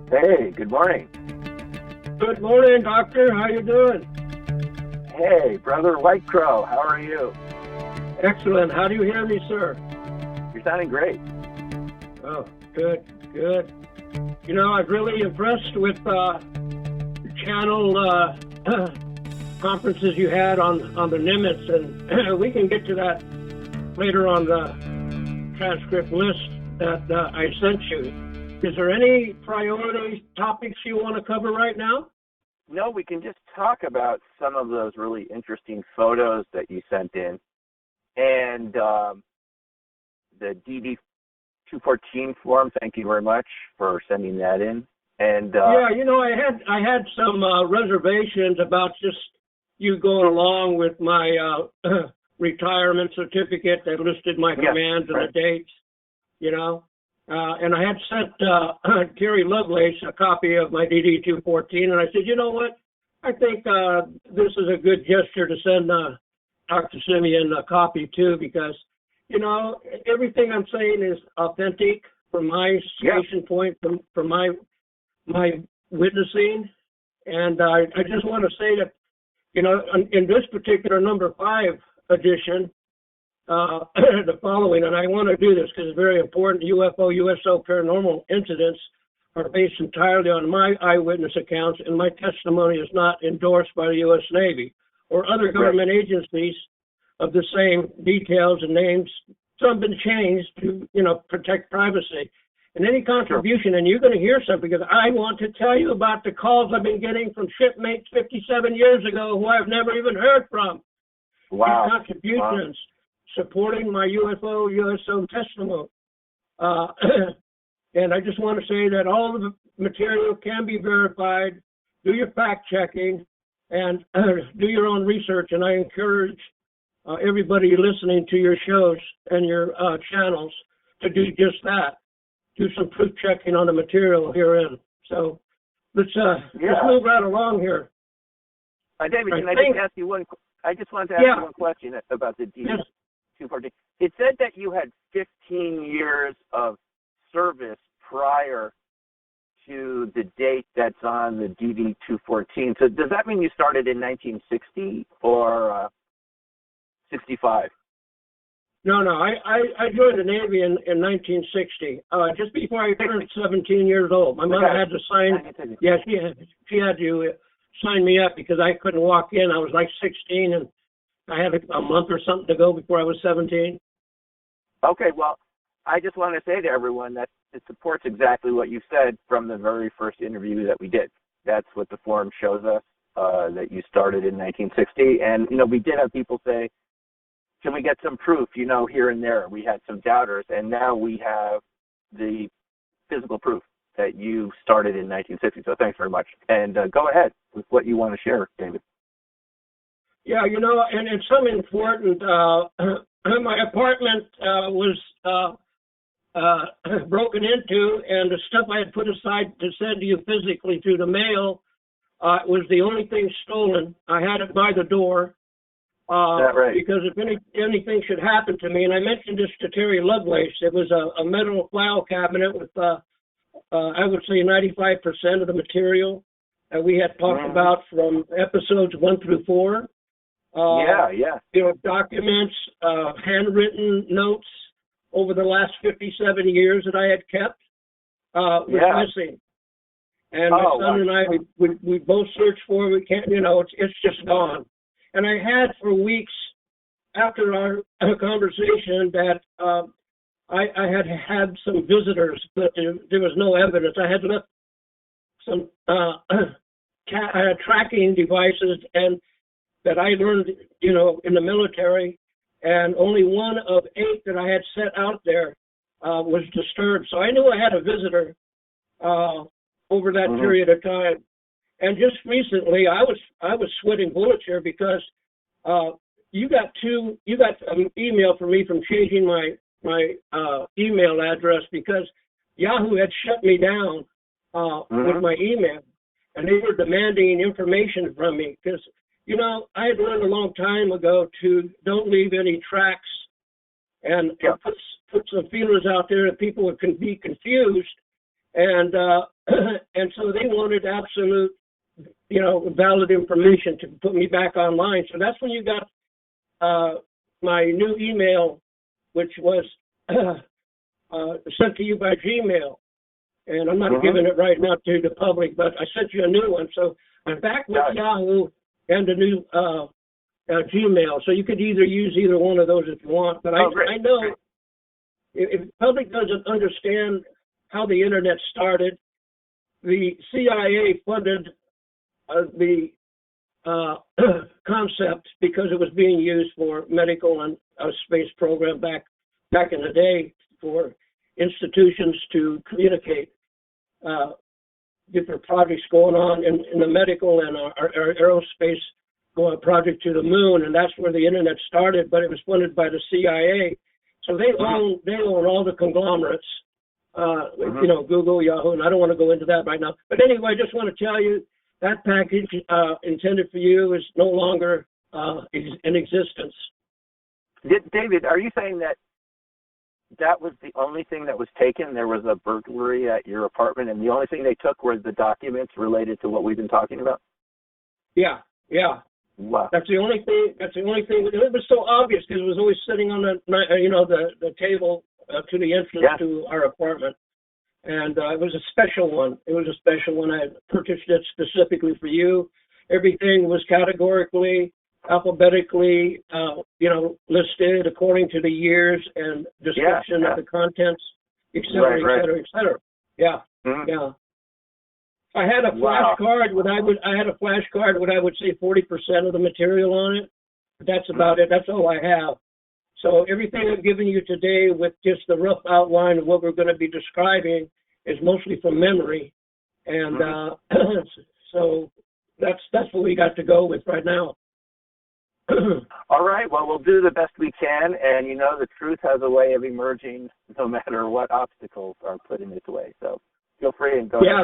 Hey, good morning. Good morning, Doctor. How you doing? Hey, Brother Whitecrow, how are you? Excellent. How do you hear me, sir? You're sounding great. Oh, good. You know, I'm really impressed with the channel conferences you had on the Nimitz, and we can get to that later on the transcript list that I sent you. Is there any priority topics you want to cover right now? No, we can just talk about some of those really interesting photos that you sent in, and the DD-214 form. Thank you very much for sending that in. And yeah, you know, I had some reservations about just you going along with my retirement certificate that listed my commands and the dates, you know. And I had sent Gary Lovelace a copy of my DD-214, and I said, you know what, I think this is a good gesture to send Dr. Simeon a copy too, because, you know, everything I'm saying is authentic from my station point, from my witnessing. And I just want to say that, you know, in this particular number 5 edition, the following, and I want to do this because it's very important. UFO, USO paranormal incidents are based entirely on my eyewitness accounts, and my testimony is not endorsed by the U.S. Navy or other government agencies of the same details and names. Some have been changed to, you know, protect privacy. And any contribution, and you're going to hear something, because I want to tell you about the calls I've been getting from shipmates 57 years ago who I've never even heard from. Wow. These contributions supporting my UFO, USO testimony. And I just want to say that all of the material can be verified. Do your fact checking and do your own research. And I encourage everybody listening to your shows and your channels to do just that. Do some proof checking on the material herein. So let's move right along here. David, can I just ask you one? I just wanted to ask you one question about the DD-214. It said that you had 15 years of service prior to the date that's on the DD-214. So does that mean you started in 1960 or 65? No. I joined the Navy in 1960, just before I turned 17 years old. My mother had to sign. Yeah, she had to sign me up because I couldn't walk in. I was like 16, and I had a month or something to go before I was 17. Okay, well, I just want to say to everyone that it supports exactly what you said from the very first interview that we did. That's what the form shows us, that you started in 1960. And, you know, we did have people say, can we get some proof, you know, here and there? We had some doubters, and now we have the physical proof that you started in 1960. So thanks very much. And go ahead with what you want to share, David. Yeah, you know, and it's something important. My apartment was broken into, and the stuff I had put aside to send to you physically through the mail was the only thing stolen. I had it by the door. Because if anything should happen to me, and I mentioned this to Terry Lovelace, it was a metal file cabinet with, I would say, 95% of the material that we had talked about from episodes 1 through 4. You know, documents, handwritten notes over the last 57 years that I had kept was missing. And my son and I, we both searched for it. We can't, you know, it's just gone. And I had for weeks after our conversation that I had some visitors, but there was no evidence. I had left some tracking devices and that I learned, you know, in the military, and only one of 8 that I had set out there was disturbed. So I knew I had a visitor over that period of time. And just recently, I was sweating bullets here because you got an email from me from changing my email address because Yahoo had shut me down with my email, and they were demanding information from me because, you know, I had learned a long time ago to don't leave any tracks and put some feelers out there that people would be confused And and so they wanted absolute, valid information to put me back online. So that's when you got my new email, which was sent to you by Gmail. And I'm not giving it right now to the public, but I sent you a new one. So I'm back with Yahoo and a new Gmail. So you could use either one of those if you want. But I know if the public doesn't understand how the internet started, the CIA funded the concept because it was being used for medical and space program back in the day for institutions to communicate different projects going on in the medical and our aerospace project to the moon, and that's where the internet started. But it was funded by the CIA, so they own all the conglomerates. Google, Yahoo, and I don't want to go into that right now. But anyway, I just want to tell you that package intended for you is no longer in existence. David, are you saying that was the only thing that was taken? There was a burglary at your apartment, and the only thing they took were the documents related to what we've been talking about? Yeah. Wow. That's the only thing. It was so obvious because it was always sitting on the table to the entrance to our apartment. And it was a special one. I had purchased it specifically for you. Everything was categorically, alphabetically, listed according to the years and description of the contents, et cetera, et cetera, et cetera. Yeah, yeah. I had a flashcard. I had a flashcard with, I would say, 40% of the material on it. That's about it. That's all I have. So everything I've given you today with just the rough outline of what we're going to be describing is mostly from memory. And so that's what we got to go with right now. All right. Well, we'll do the best we can. And, the truth has a way of emerging no matter what obstacles are put in its way. So feel free and go ahead. Yeah,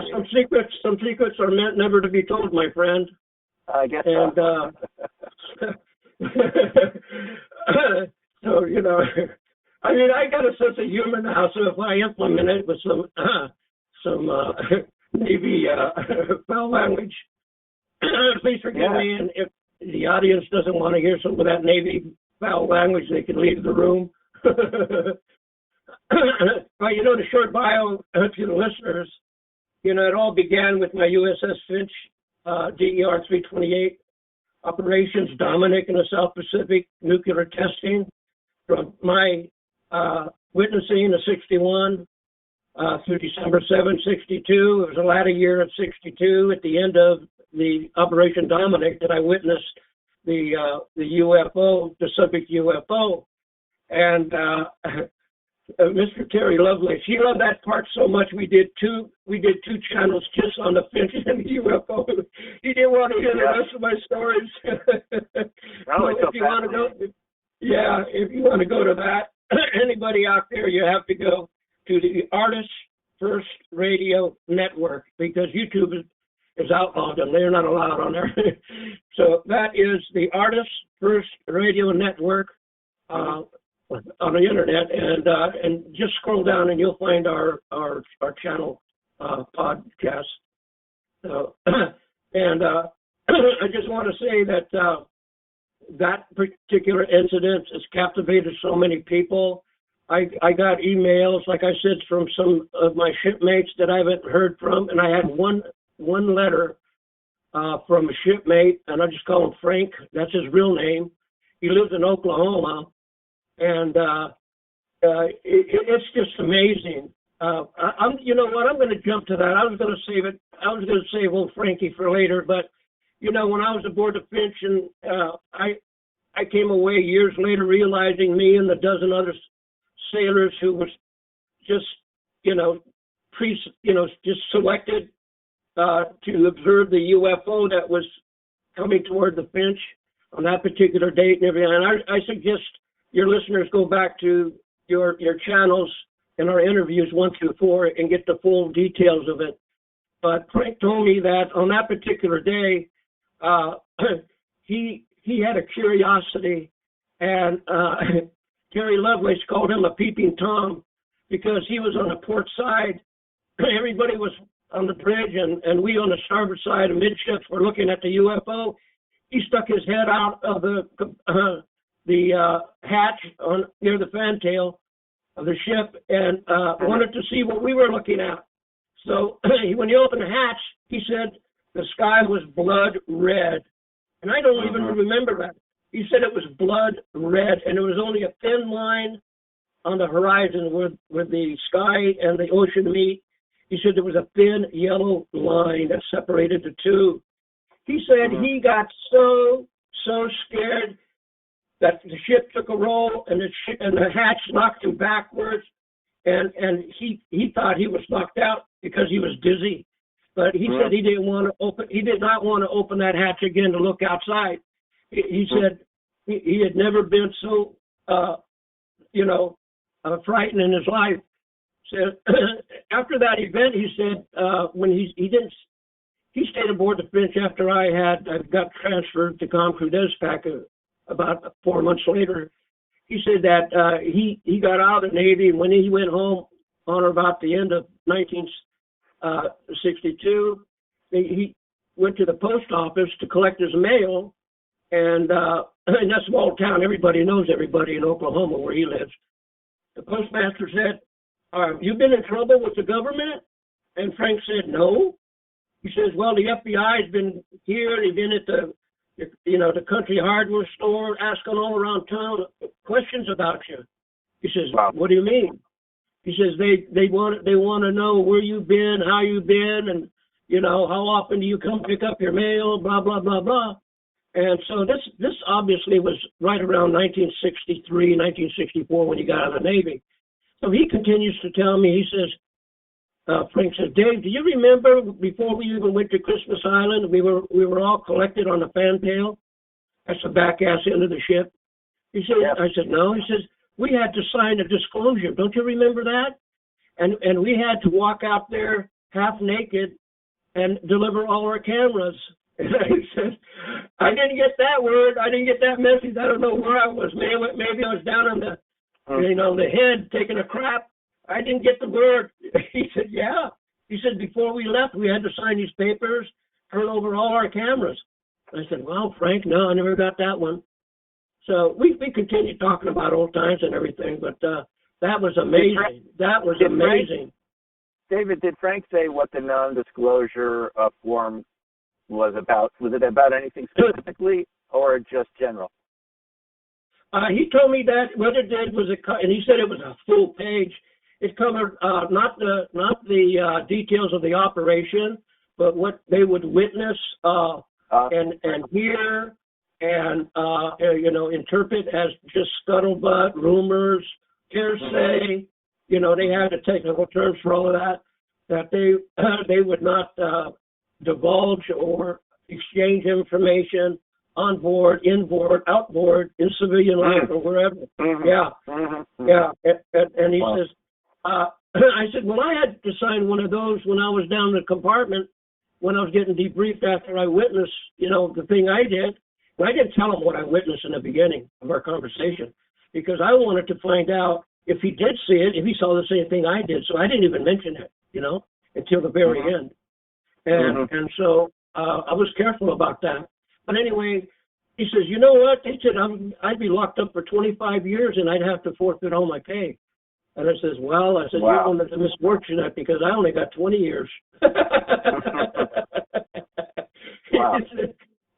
some secrets are meant never to be told, my friend. I guess so. So, I got a sense of humor now, so if I implement it with some Navy foul language, please forgive me, and if the audience doesn't want to hear some of that Navy foul language, they can leave the room. But, the short bio to the listeners, it all began with my USS Finch, DER 328, operations Dominic in the South Pacific, nuclear testing. From my witnessing of 61 through December 7, 62, it was the latter year of 62, at the end of the Operation Dominic, that I witnessed the UFO, the subject UFO. And Mr. Terry Lovelace, he loved that part so much we did two channels just on the Finch and the UFO. He didn't want to hear the rest of my stories. If you want to go to that, anybody out there, you have to go to the Artists First Radio Network, because YouTube is outlawed and they're not allowed on there. So that is the Artists First Radio Network on the internet, and just scroll down and you'll find our channel podcast. So, and I just want to say that that particular incident has captivated so many people. I got emails, like I said, from some of my shipmates that I haven't heard from, and I had one letter from a shipmate, and I just call him Frank. That's his real name. He lives in Oklahoma, and it's just amazing. You know what? I'm going to jump to that. I was going to save it. I was going to save old Frankie for later, but when I was aboard the Finch, and I came away years later realizing me and the dozen other sailors who was just, just selected to observe the UFO that was coming toward the Finch on that particular date and everything. And I suggest your listeners go back to your channels and our interviews 1 through 4 and get the full details of it. But Frank told me that on that particular day, he had a curiosity, and Terry Lovelace called him a peeping Tom, because he was on the port side everybody was on the bridge, and we on the starboard side amidships were looking at the UFO. He stuck his head out of the hatch near the fantail of the ship and wanted to see what we were looking at. So when he opened the hatch, he said the sky was blood red. And I don't even remember that. He said it was blood red, and there was only a thin line on the horizon where the sky and the ocean meet. He said there was a thin yellow line that separated the two. He said he got so scared that the ship took a roll and the hatch knocked him backwards, and he thought he was knocked out because he was dizzy. But he said he did not want to open that hatch again to look outside. He said he had never been so frightened in his life. So after that event, he said when he stayed aboard the Finch after I got transferred to ComCrew Despac about 4 months later. He said that he got out of the Navy, and when he went home on or about the end of 1962, he went to the post office to collect his mail, and in that small town, everybody knows everybody in Oklahoma where he lives. The postmaster said, "You been in trouble with the government?" And Frank said, "No." He says, "Well, the FBI has been here. They've been at the country hardware store, asking all around town questions about you." He says, "Wow. What do you mean?" He says, they want to know where you've been, how you've been, and how often do you come pick up your mail, blah blah blah blah. And so this obviously was right around 1963, 1964 when he got out of the Navy. So he continues to tell me. He says, Frank says, "Dave, do you remember before we even went to Christmas Island, we were all collected on the fantail? That's the back ass end of the ship." He said, yep. I said, "No." He says, "We had to sign a disclosure. Don't you remember that? And we had to walk out there half naked and deliver all our cameras." And he says, "I didn't get that word. I didn't get that message. I don't know where I was. Maybe I was down on the the head taking a crap. I didn't get the word." He said, "Yeah." He said, "Before we left, we had to sign these papers, turn over all our cameras." I said, "Well, Frank, no, I never got that one." So we continued talking about old times and everything, but that was amazing. That was amazing. David, did Frank say what the non-disclosure form was about? Was it about anything specifically or just general? He told me that what it did was and he said it was a full page. It covered not the details of the operation, but what they would witness and hear and interpret as just scuttlebutt, rumors, hearsay. They had the technical terms for all of that they would not divulge or exchange information on board, inboard, outboard, in civilian life or wherever. Yeah. And he says, I said, "Well, I had to sign one of those when I was down in the compartment when I was getting debriefed after I witnessed, the thing I did. And I didn't tell him what I witnessed in the beginning of our conversation because I wanted to find out if he did see it, if he saw the same thing I did. So I didn't even mention it, until the very end. And so I was careful about that. But anyway, he says, "You know what?" He said, "I'd be locked up for 25 years and I'd have to forfeit all my pay." And I says, "Well," I said, "Wow. You're one of the misfortunate because I only got 20 years. Wow.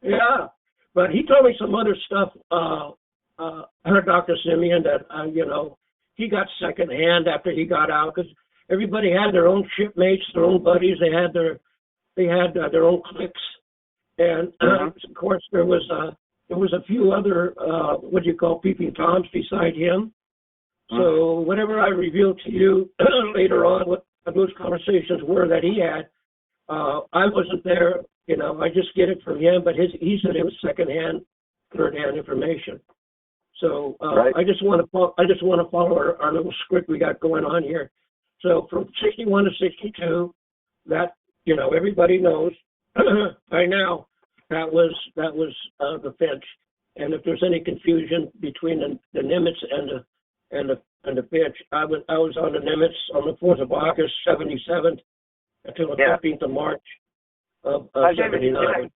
Yeah. But he told me some other stuff, Dr. Simeon, that, he got secondhand after he got out because everybody had their own shipmates, their own buddies. They had their own cliques. And, of course, there was a few other, peeping Toms beside him. So whatever I revealed to you later on, what those conversations were that he had, I wasn't there. I just get it from him. But he said it was secondhand, third-hand information. So right. I just want to follow our little script we got going on here. So from 61 to 62, that everybody knows by now that was the Finch. And if there's any confusion between the Nimitz and the and the Finch. I was on the Nimitz on the 4th of August, 77, until the 15th of March of 79.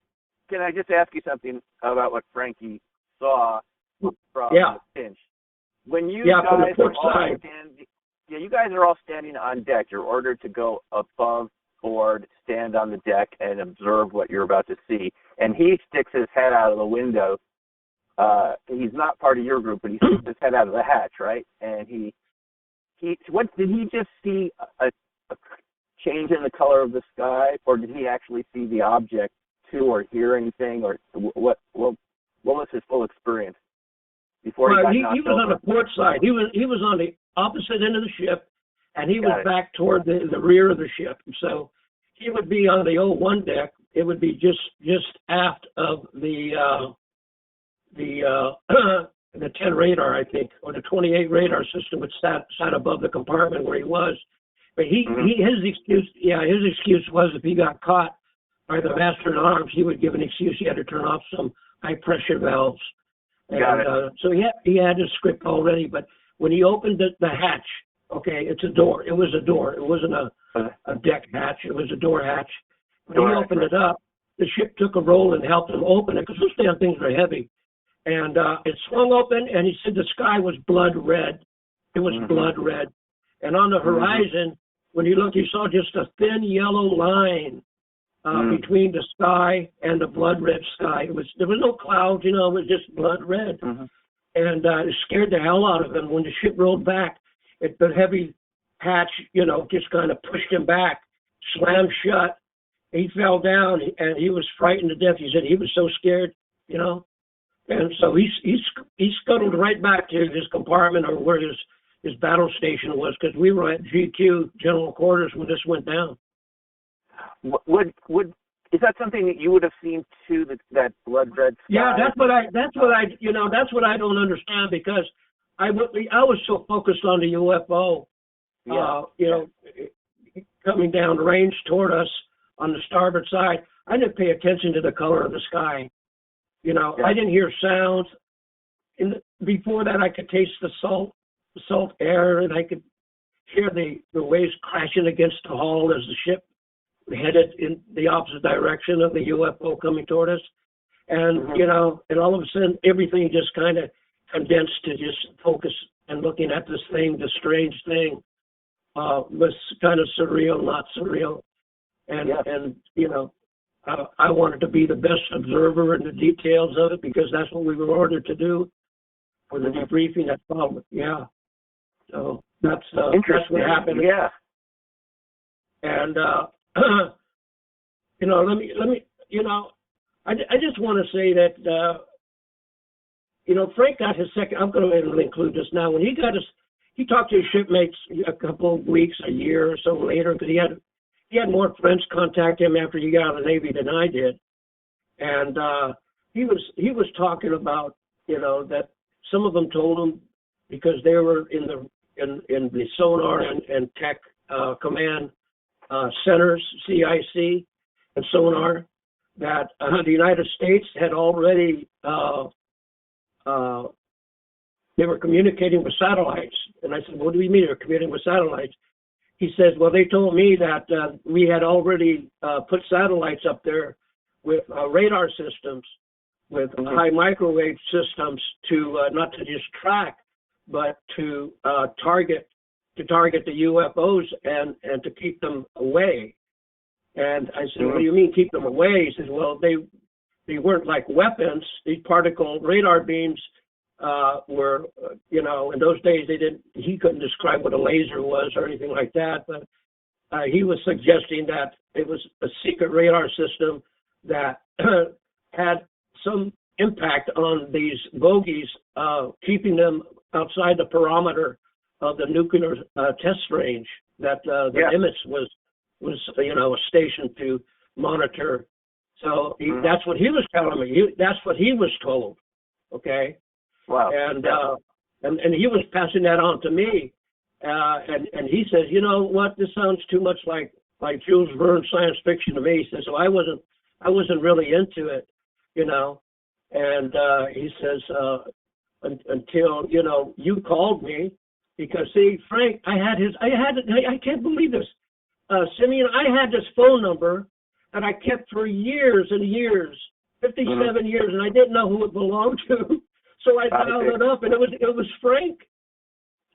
Can I just ask you something about what Frankie saw from the Finch? When you guys from the port side. You guys are all standing on deck. You're ordered to go above board, stand on the deck, and observe what you're about to see. And he sticks his head out of the window. He's not part of your group, but he sticks his head out of the hatch, right? And what did he just see a change in the color of the sky, or did he actually see the object too, or hear anything, or what was his full experience before he was over? On the port side. He was on the opposite end of the ship, and he was back toward the rear of the ship. So he would be on the 01 deck. It would be just aft of the 10 radar, I think, or the 28 radar system, which sat above the compartment where he was. But his excuse was if he got caught by the master at arms, he would give an excuse. He had to turn off some high pressure valves. So he had his script already. But when he opened the hatch, it's a door. It was a door. It wasn't a deck hatch. It was a door hatch. When he opened it up, the ship took a roll and helped him open it, because those damn things are heavy. And it swung open, and he said the sky was blood red. It was blood red. And on the horizon, when you looked, you saw just a thin yellow line between the sky and the blood red sky. There was no clouds, it was just blood red. And it scared the hell out of him. When the ship rolled back, the heavy hatch, just kind of pushed him back, slammed shut. He fell down, and he was frightened to death. He said he was so scared, And so he scuttled right back to his compartment, or where his battle station was, because we were at GQ General Quarters when this went down. Is that something that you would have seen too? That blood red sky? Yeah, that's what I don't understand, because I was so focused on the UFO, coming down range toward us on the starboard side. I didn't pay attention to the color of the sky. I didn't hear sounds. Before that, I could taste the salt air, and I could hear the waves crashing against the hull as the ship headed in the opposite direction of the UFO coming toward us. And, and all of a sudden, everything just kind of condensed to just focus and looking at this strange thing, was kind of surreal, not surreal. And I wanted to be the best observer in the details of it, because that's what we were ordered to do for the debriefing that followed. Yeah. So that's what happened. Yeah. And, I just want to say that, Frank got his second, I'm going to include this now. When he talked to his shipmates a couple of weeks, a year or so later, because he had more friends contact him after he got out of the Navy than I did. And he was talking about, that some of them told him, because they were in the sonar and tech command centers, CIC and sonar, that the United States had already, they were communicating with satellites. And I said, what do you mean they're communicating with satellites? He says, well, they told me that we had already put satellites up there with radar systems, with high microwave systems to not to just track, but to target the UFOs and to keep them away. And I said, what do you mean keep them away? He says, well, they weren't like weapons. These particle radar beams were, in those days he couldn't describe what a laser was or anything like that, but he was suggesting that it was a secret radar system that had some impact on these bogies, keeping them outside the perimeter of the nuclear test range that the Nimitz was stationed to monitor. So that's what he was telling me. That's what he was told. Okay. Wow. And he was passing that on to me. And he says, you know what, this sounds too much like Jules Verne science fiction to me. He says, so I wasn't really into it, And he says, until, you called me Because see, Frank, I can't believe this. Simeon, I had this phone number that I kept for years and years, 57 years, and I didn't know who it belonged to. So I dialed it up, and it was Frank.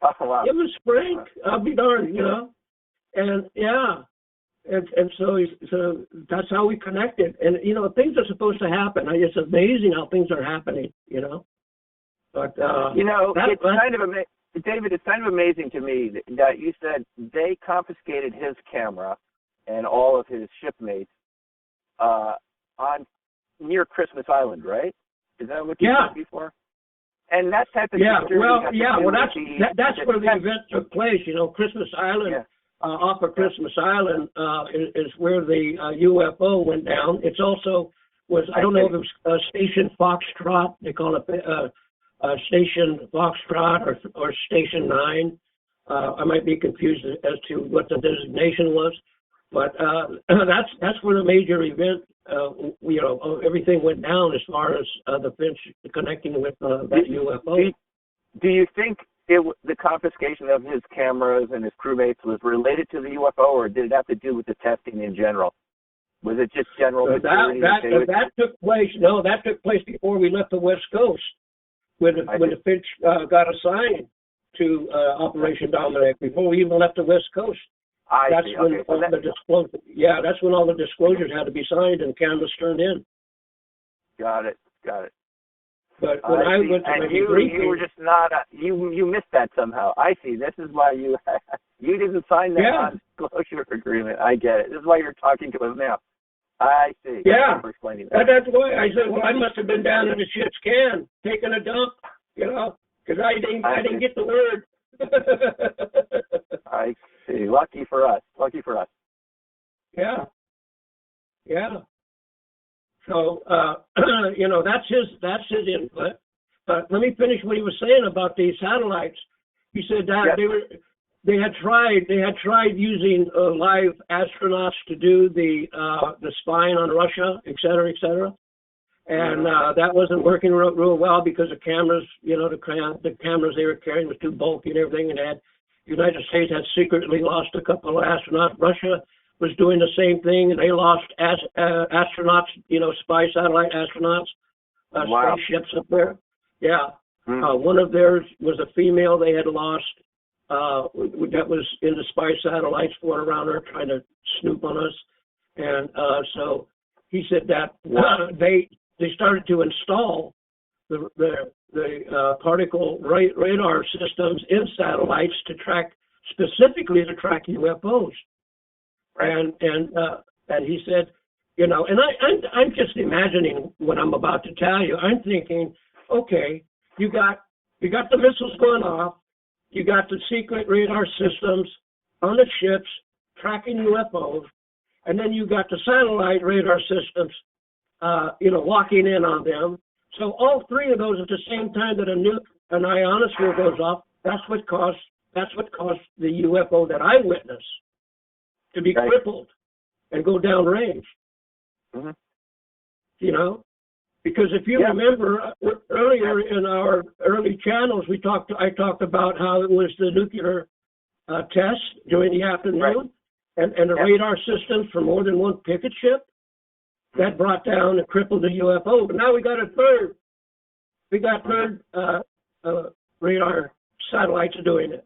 Oh, wow. It was Frank. I'll be darned, And yeah, and so that's how we connected. And things are supposed to happen. It's amazing how things are happening. But it's kind of amazing. David, it's kind of amazing to me that you said they confiscated his camera and all of his shipmates on near Christmas Island, right? Is that what you said before? And that type of that's where the event took place. Christmas Island, off of Christmas Island, is where the UFO went down. It's also I don't know if it was Station Foxtrot. They call it Station Foxtrot or Station 9. I might be confused as to what the designation was, but that's where the major event, everything went down as far as the Finch connecting with that UFO. Do you think the confiscation of his cameras and his crewmates was related to the UFO, or did it have to do with the testing in general? Was it just general security? That took place. No, that took place before we left the West Coast. When the Finch got assigned to Operation Dominic, before we even left the West Coast. That's when all the disclosures had to be signed and cameras turned in. Got it. But when I went to you were just not you missed that somehow. I see. This is why you didn't sign that non-disclosure agreement. I get it. This is why you're talking to us now. I see. Yeah. For explaining that. That's why I said, I must have been down in the ship's can taking a dump, because I didn't get the word. I see. Lucky for us. Yeah. So that's his input. But let me finish what he was saying about these satellites. He said that they had tried using live astronauts to do the spying on Russia, et cetera, and that wasn't working real well because the cameras, the cameras they were carrying was too bulky and everything, and the United States had secretly lost a couple of astronauts. Russia was doing the same thing, and they lost astronauts, spy satellite astronauts, spaceships up there. Yeah, one of theirs was a female they had lost. That was in the spy satellites flying around her trying to snoop on us. And so he said that they started to install the particle radar systems in satellites specifically to track UFOs. Right. And he said, and I'm just imagining what I'm about to tell you. I'm thinking, okay, you got the missiles going off. You got the secret radar systems on the ships tracking UFOs, and then you got the satellite radar systems, locking in on them. So all three of those at the same time that an ionosphere goes off, that's what caused the UFO that I witnessed to be crippled and go downrange. Mm-hmm. Because if you remember earlier in our early channels, I talked about how it was the nuclear test during the afternoon, and the radar systems for more than one picket ship that brought down and crippled the UFO. But now we got a third. We got third radar satellites doing it.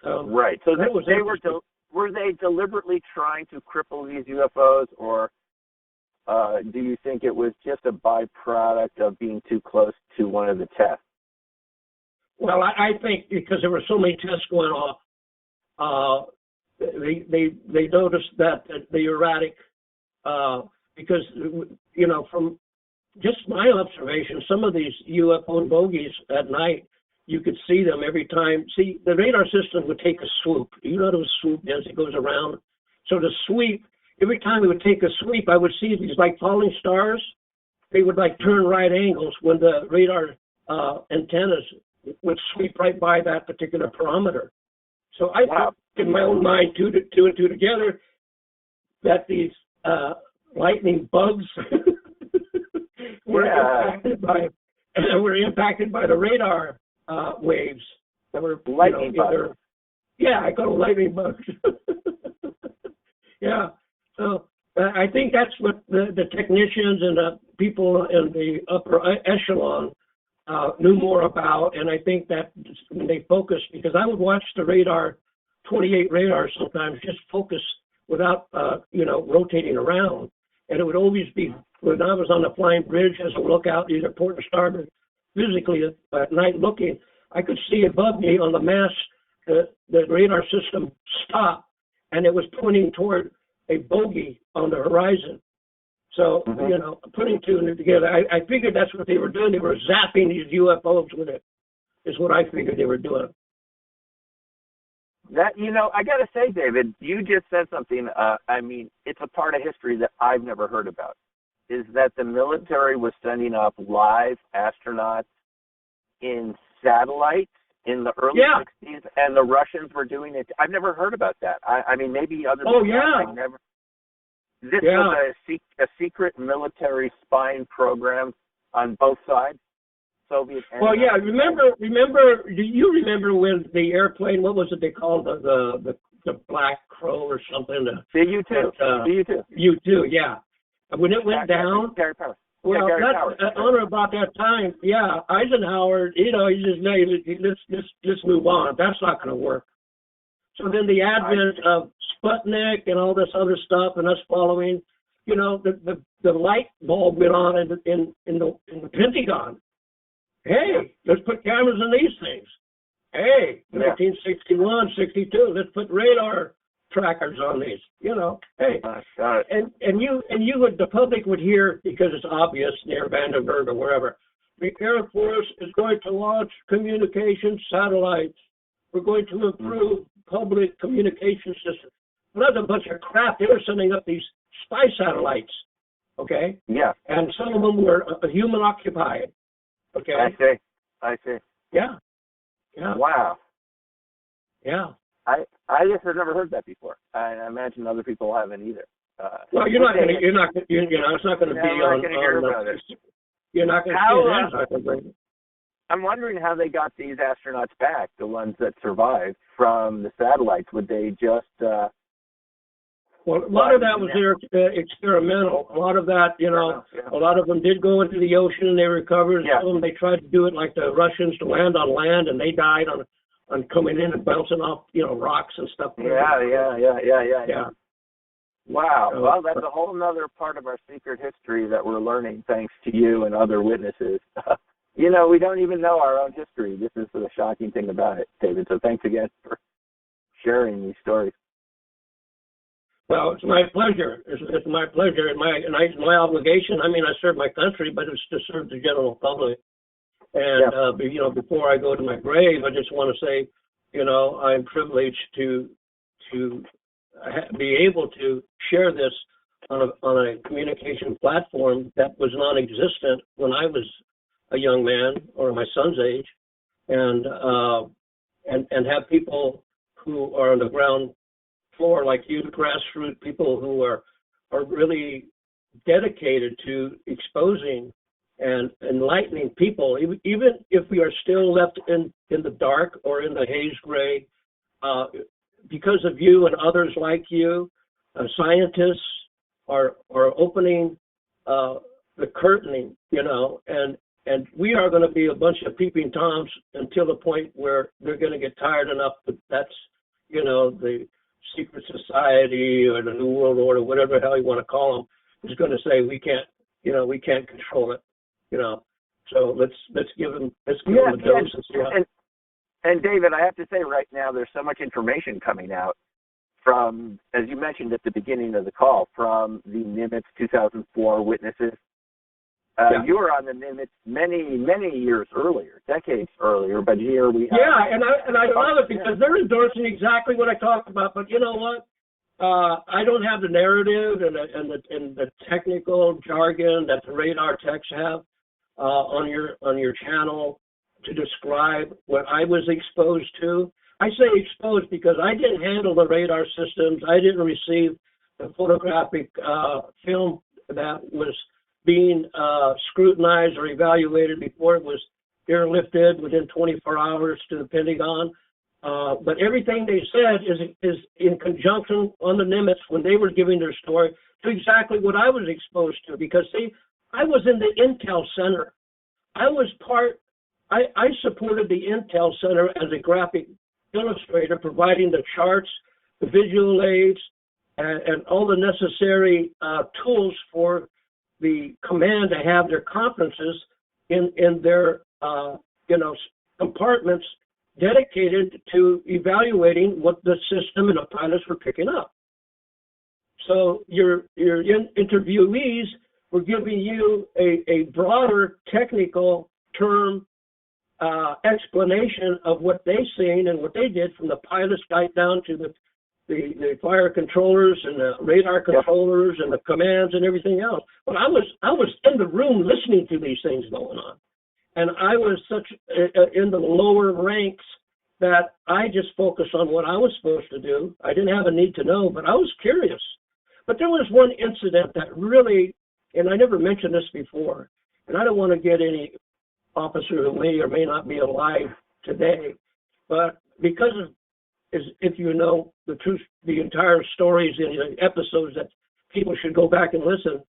Right. So were they deliberately trying to cripple these UFOs, or do you think it was just a byproduct of being too close to one of the tests? Well, I think because there were so many tests going off, they noticed that the erratic, because from just my observation, some of these UFO bogies at night, you could see them every time. See, the radar system would take a swoop. You know what a swoop is? It goes around. So the sweep. Every time it would take a sweep, I would see these like falling stars. They would like turn right angles when the radar antennas would sweep right by that particular parameter. So I thought in my own mind, two and two together, that these lightning bugs were impacted by the radar waves. That were lightning bugs. Yeah, I call them lightning bugs. Yeah. So I think that's what the technicians and the people in the upper echelon knew more about, and I think that when they focused, because I would watch the radar, 28 radars sometimes, just focus without, rotating around, and it would always be, when I was on the flying bridge as a lookout, either port or starboard, physically at night looking, I could see above me on the mast the radar system stop, and it was pointing toward a bogey on the horizon. So, putting two and two together, I figured that's what they were doing. They were zapping these UFOs with it, is what I figured they were doing. That, I got to say, David, you just said something, it's a part of history that I've never heard about, is that the military was sending up live astronauts in satellites in the early 60s, and the Russians were doing it. I've never heard about that. Maybe other people. This was a secret military spying program on both sides, Soviet and remember, do you remember when the airplane, what was it they called, the Black Crow or something? The U-2. The U-2. U-2, yeah. When it went down, well, that's on about that time, Eisenhower, he just let's move on. That's not going to work. So then the advent of Sputnik and all this other stuff, and us following, the light bulb went on in the Pentagon. Hey, let's put cameras in these things. Hey, 1961, 62, let's put radar trackers on these. Hey, the public would hear, because it's obvious near Vandenberg or wherever, the Air Force is going to launch communication satellites. We're going to improve public communication system. Well, that's a bunch of crap. They were sending up these spy satellites, okay? Yeah. And some of them were human occupied, okay? I see. Yeah. Wow. Yeah. I just have never heard that before. I imagine other people haven't either. Well, it's not going to be on. You're not going to see it. I'm wondering how they got these astronauts back, the ones that survived from the satellites. Would they just... Well, a lot of that was experimental. A lot of that, a lot of them did go into the ocean and they recovered. Some of them, they tried to do it like the Russians, to land on land, and they died on coming in and bouncing off, rocks and stuff. Yeah. Wow. Well, that's a whole other part of our secret history that we're learning thanks to you and other witnesses. We don't even know our own history. This is the shocking thing about it, David. So thanks again for sharing these stories. Well, it's my pleasure. It's my pleasure. And my obligation. I serve my country, but it's to serve the general public. And, before I go to my grave, I just want to say, I'm privileged to be able to share this on a communication platform that was non-existent when I was a young man or my son's age, and have people who are on the ground floor like you, the grassroots people who are really dedicated to exposing and enlightening people, even if we are still left in the dark or in the haze gray, because of you and others like you, scientists are opening the curtaining, and we are going to be a bunch of peeping Toms until the point where they're going to get tired enough that that's, the secret society or the New World Order, whatever the hell you want to call them, is going to say we can't control it, So let's give them a dose and see how. And David, I have to say right now, there's so much information coming out from, as you mentioned at the beginning of the call, from the Nimitz 2004 witnesses. You were on the Nimitz many years earlier, decades earlier, but here we have... Yeah, and I love it because they're endorsing exactly what I talked about, but you know what? I don't have the narrative and the technical jargon that the radar techs have on your channel to describe what I was exposed to. I say exposed because I didn't handle the radar systems. I didn't receive the photographic film that was being scrutinized or evaluated before it was airlifted within 24 hours to the Pentagon. But everything they said is in conjunction on the Nimitz when they were giving their story to exactly what I was exposed to. Because, see, I was in the Intel Center. I supported the Intel Center as a graphic illustrator, providing the charts, the visual aids, and all the necessary tools for the command to have their conferences in their compartments dedicated to evaluating what the system and the pilots were picking up. So your interviewees were giving you a broader technical term explanation of what they seen and what they did, from the pilot's guide down to the fire controllers and the radar controllers and the commands and everything else. But I was in the room listening to these things going on, and I was such in the lower ranks that I just focused on what I was supposed to do. I didn't have a need to know, but I was curious. But there was one incident that really, and I never mentioned this before, and I don't want to get any officer who may or may not be alive today, but because of, if you know the truth, the entire stories and the episodes that people should go back and listen,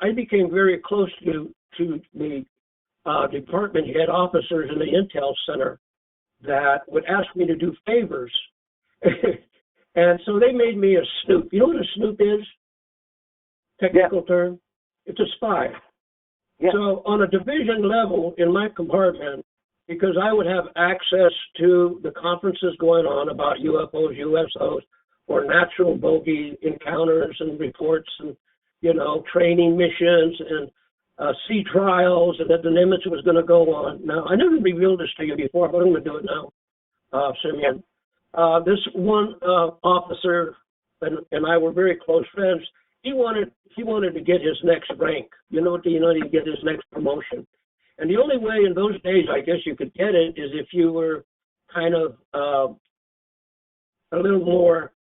I became very close to the department head officers in the Intel Center that would ask me to do favors. And so they made me a snoop. You know what a snoop is? Technical term? It's a spy. Yeah. So on a division level in my compartment, because I would have access to the conferences going on about UFOs, USOs, or natural bogey encounters and reports and, training missions and sea trials, and that the Nimitz was going to go on. Now, I never revealed this to you before, but I'm going to do it now, Simeon. This one officer and I were very close friends. He wanted to get his next rank, to get his next promotion. And the only way in those days, I guess, you could get it is if you were kind of a little more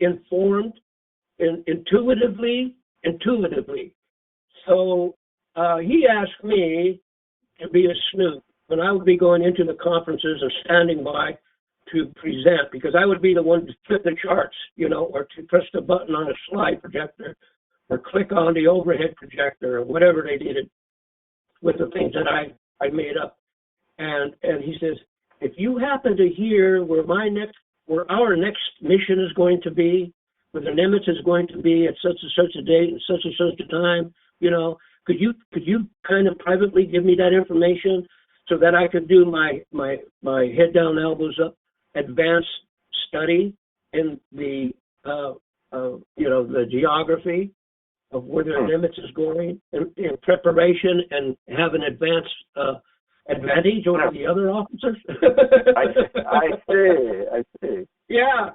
informed, intuitively. So he asked me to be a snoop when I would be going into the conferences or standing by to present, because I would be the one to flip the charts, or to press the button on a slide projector or click on the overhead projector or whatever they needed with the things that I made up. And he says, if you happen to hear where our next mission is going to be, where the Nimitz is going to be at such and such a date and such a time, could you kind of privately give me that information so that I could do my head down, elbows up, advanced study in the the geography of where the Nimitz is going in preparation and have an advanced advantage over the other officers? I see. Yeah.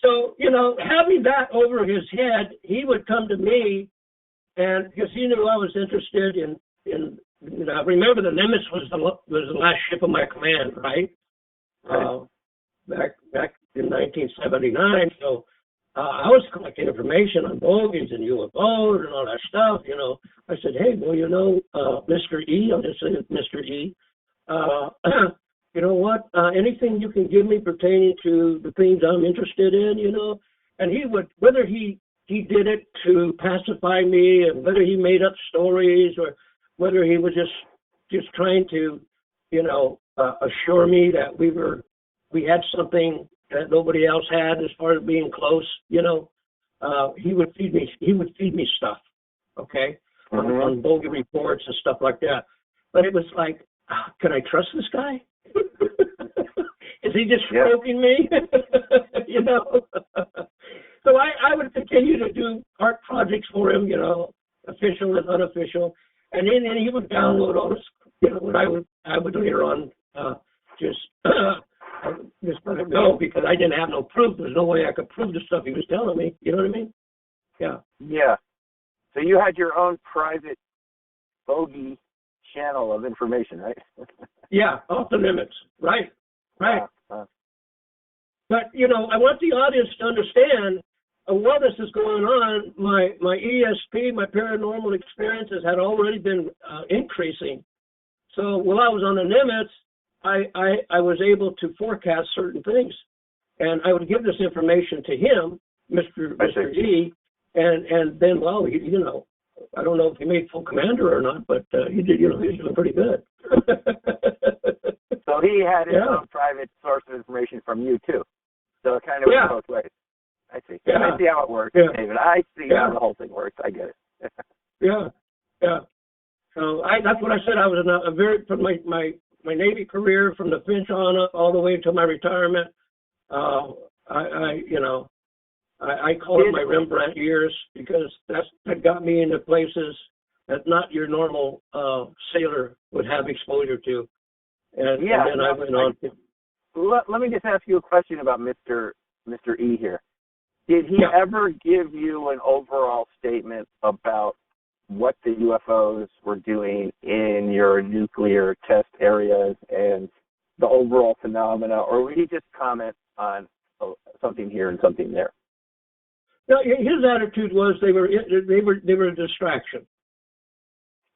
So, having that over his head, he would come to me, and because he knew I was interested in remember the Nimitz was the last ship of my command, right? Back in 1979. So I was collecting information on bogies and UFOs and all that stuff. I said, hey, well, Mr. E, I'll just say Mr. E, you know what? Anything you can give me pertaining to the things I'm interested in, and he would, whether he did it to pacify me, and whether he made up stories, or whether he was just trying to, assure me that we had something that nobody else had as far as being close, he would feed me stuff, okay, on bogey reports and stuff like that. But it was like, can I trust this guy? Is he just stroking me? So I would continue to do art projects for him, official and unofficial, and then he would download all this, what I would later on just let it go, because I didn't have no proof. There's no way I could prove the stuff he was telling me. You know what I mean? Yeah. Yeah. So you had your own private bogey channel of information, right? Yeah, off the Nimitz. Right. But, I want the audience to understand, while this is going on, my ESP, my paranormal experiences had already been increasing. So while I was on the Nimitz, I was able to forecast certain things, and I would give this information to him, Mr. E, and then, well, you know, I don't know if he made full commander or not, but he did. You know, he was doing pretty good. So he had his own private source of information from you too. So it kind of went both ways. I see. Yeah. I see how it works, David. I see how the whole thing works. I get it. Yeah. So that's what I said. I was in a very, from my Navy career, from the Finch on up all the way until my retirement. I call it my Rembrandt years, because that got me into places that not your normal sailor would have exposure to. And then I went on to... Let me just ask you a question about Mr. E here. Did he ever give you an overall statement about what the UFOs were doing in your nuclear test areas and the overall phenomena, or would he just comment on something here and something there? No, his attitude was they were a distraction.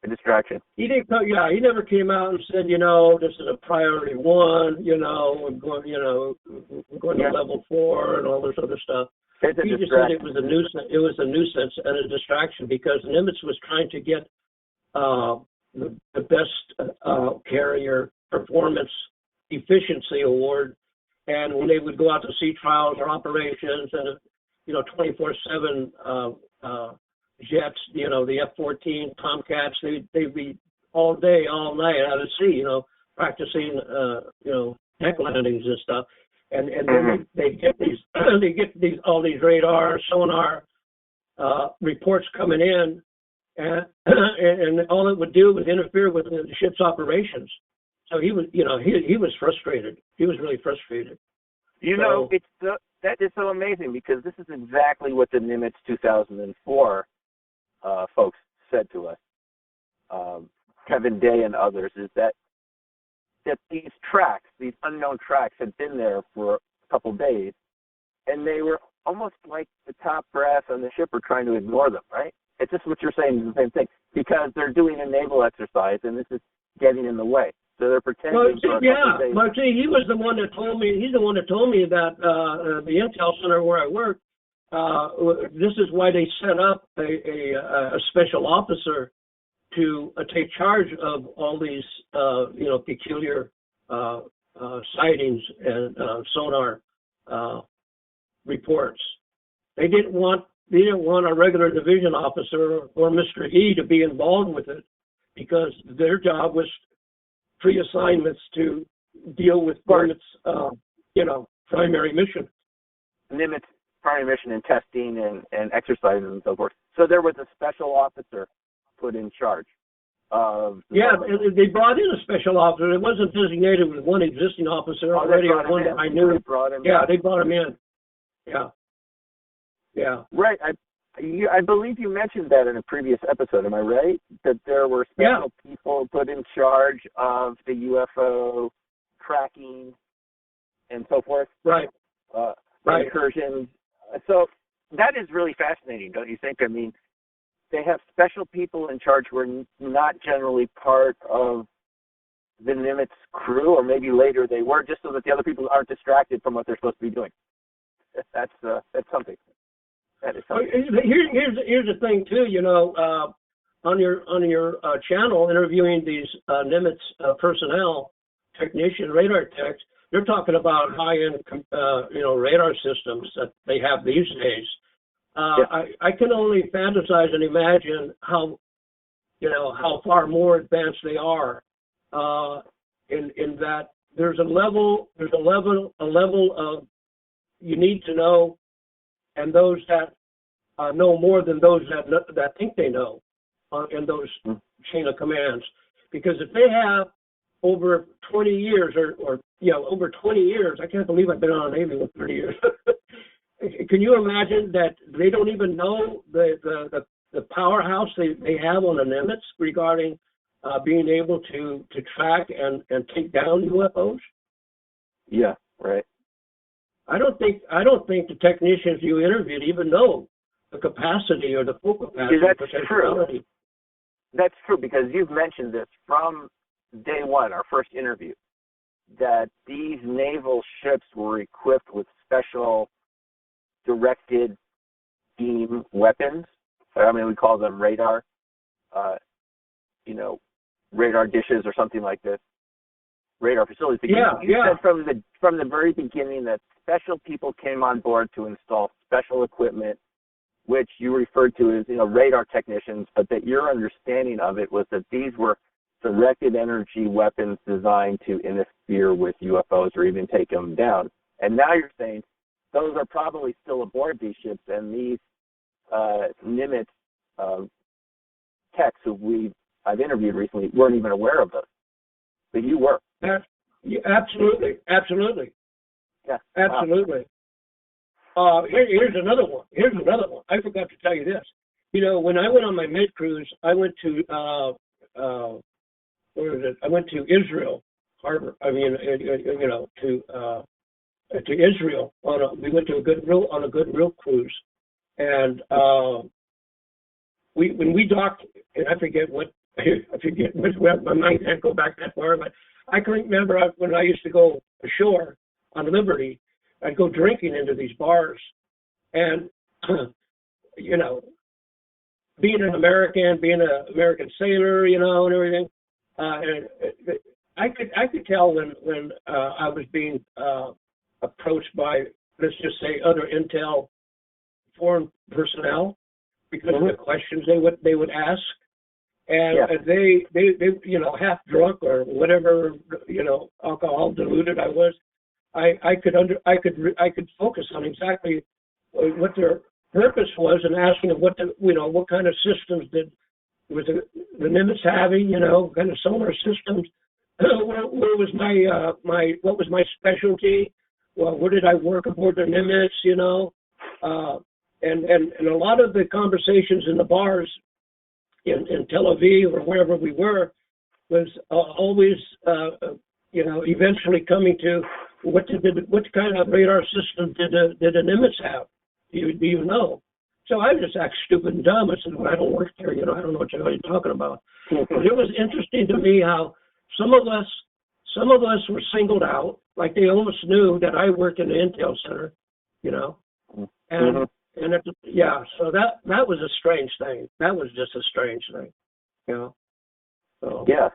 A distraction. He didn't. He never came out and said, you know, this is a priority one. You know, we're going to level 4 and all this other stuff. He just said it was a nuisance. It was a nuisance and a distraction, because Nimitz was trying to get the best carrier performance efficiency award, and when they would go out to sea trials or operations and 24/7 jets, the F-14 Tomcats, they'd be all day, all night out at sea, practicing deck landings and stuff. And then they get all these radar, sonar reports coming in, and all it would do was interfere with the ship's operations. So he was, he was frustrated. He was really frustrated. That is so amazing, because this is exactly what the Nimitz 2004 folks said to us. Kevin Day and others, is that these tracks, these unknown tracks, had been there for a couple days, and they were almost like the top brass on the ship were trying to ignore them, right? It's just what you're saying is the same thing, because they're doing a naval exercise, and this is getting in the way. So they're pretending for a couple days. But see, he was the one that told me. He's the one that told me that the Intel Center where I work. This is why they set up a special officer to take charge of all these peculiar sightings and sonar reports. They didn't want a regular division officer or Mr. E to be involved with it, because their job was pre-assignments to deal with Nimitz, primary mission. Nimitz primary mission and testing and exercises and so forth. So there was a special officer put in charge of... they brought in a special officer. It wasn't designated with one existing officer already, or one that I knew. They brought him in. Yeah. Right. I believe you mentioned that in a previous episode. Am I right? That there were special people put in charge of the UFO tracking and so forth. Right. Incursions. So that is really fascinating, don't you think? I mean, they have special people in charge who are not generally part of the Nimitz crew, or maybe later they were, just so that the other people aren't distracted from what they're supposed to be doing. That's something. That is something. Here's the thing too. On your channel, interviewing these Nimitz personnel, technician, radar techs, they're talking about high-end radar systems that they have these days. I can only fantasize and imagine how far more advanced they are. In that there's a level of you need to know, and those that know more than those that think they know in those chain of commands. Because if they have over 20 years over 20 years, I can't believe I've been on the Navy for 30 years. Can you imagine that they don't even know the powerhouse they have on the Nimitz regarding being able to track and take down UFOs? Yeah, right. I don't think the technicians you interviewed even know the capacity or the full capacity. That's true. That's true, because you've mentioned this from day one, our first interview, that these naval ships were equipped with special directed beam weapons. I mean, we call them radar, radar dishes or something like this. Radar facilities. But you said from the very beginning that special people came on board to install special equipment, which you referred to as radar technicians, but that your understanding of it was that these were directed energy weapons designed to interfere with UFOs or even take them down. And now you're saying those are probably still aboard these ships, and these Nimitz techs who I've interviewed recently weren't even aware of those, but you were. Absolutely. Yeah, absolutely. Wow. Here's another one. I forgot to tell you this. When I went on my mid cruise, I went to I went to Israel harbor. I mean, to Israel we went to a Goodwill cruise, and when we docked, and I forget what my mind can't go back that far, but I can remember when I used to go ashore on Liberty, I'd go drinking into these bars, and being an American sailor, and everything, and I could tell when I was being approached by, let's just say, other intel foreign personnel, because of the questions they would ask, and they half drunk or whatever, alcohol diluted I was, I could focus on exactly what their purpose was, and asking them what kind of systems was the Nimitz having, what kind of solar systems, what was my specialty, where did I work aboard the Nimitz, and a lot of the conversations in the bars in Tel Aviv or wherever we were was always eventually coming to what kind of radar system did the Nimitz have? Do you know? So I just act stupid and dumb. I said, well, I don't work there, I don't know what you're talking about. But it was interesting to me how some of us were singled out, like they almost knew that I worked in the intel center, and so that was a strange thing. That was just a strange thing, So. Yeah.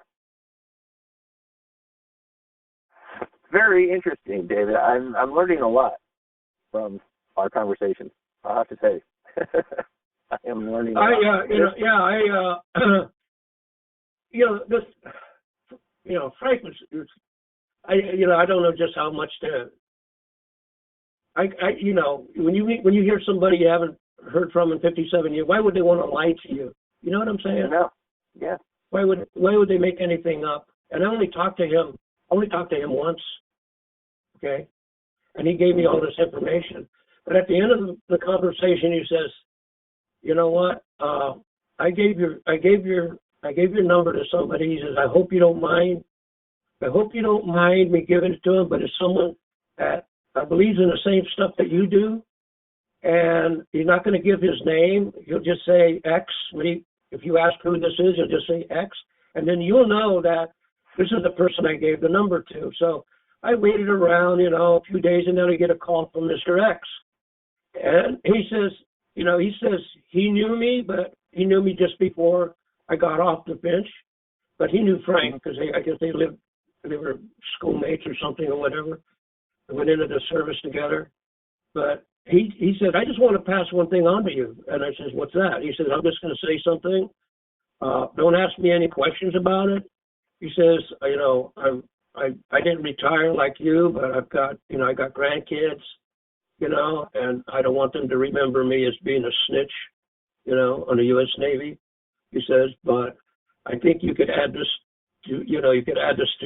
Very interesting, David. I'm learning a lot from our conversation, I'll have to say. I am learning a lot. Frank was, I don't know just how much to, when you hear somebody you haven't heard from in 57 years, why would they want to lie to you? You know what I'm saying? No. Yeah. Why would they make anything up? And I only talked to him once, okay? And he gave me all this information. But at the end of the conversation, he says, "You know what? I gave your number to somebody." He says, "I hope you don't mind. I hope you don't mind me giving it to him, but it's someone that believes in the same stuff that you do, and he's not going to give his name. He'll just say X. If you ask who this is, he'll just say X, and then you'll know that this is the person I gave the number to." So I waited around, a few days, and then I get a call from Mr. X. And he says he knew me, but he knew me just before I got off the Finch. But he knew Frank because I guess they were schoolmates or something or whatever. They went into the service together. But he said, "I just want to pass one thing on to you." And I says, "What's that?" He says, "I'm just going to say something. Don't ask me any questions about it." He says, I didn't retire like you, but I got grandkids, and I don't want them to remember me as being a snitch, on the U.S. Navy. He says, but I think you could add this to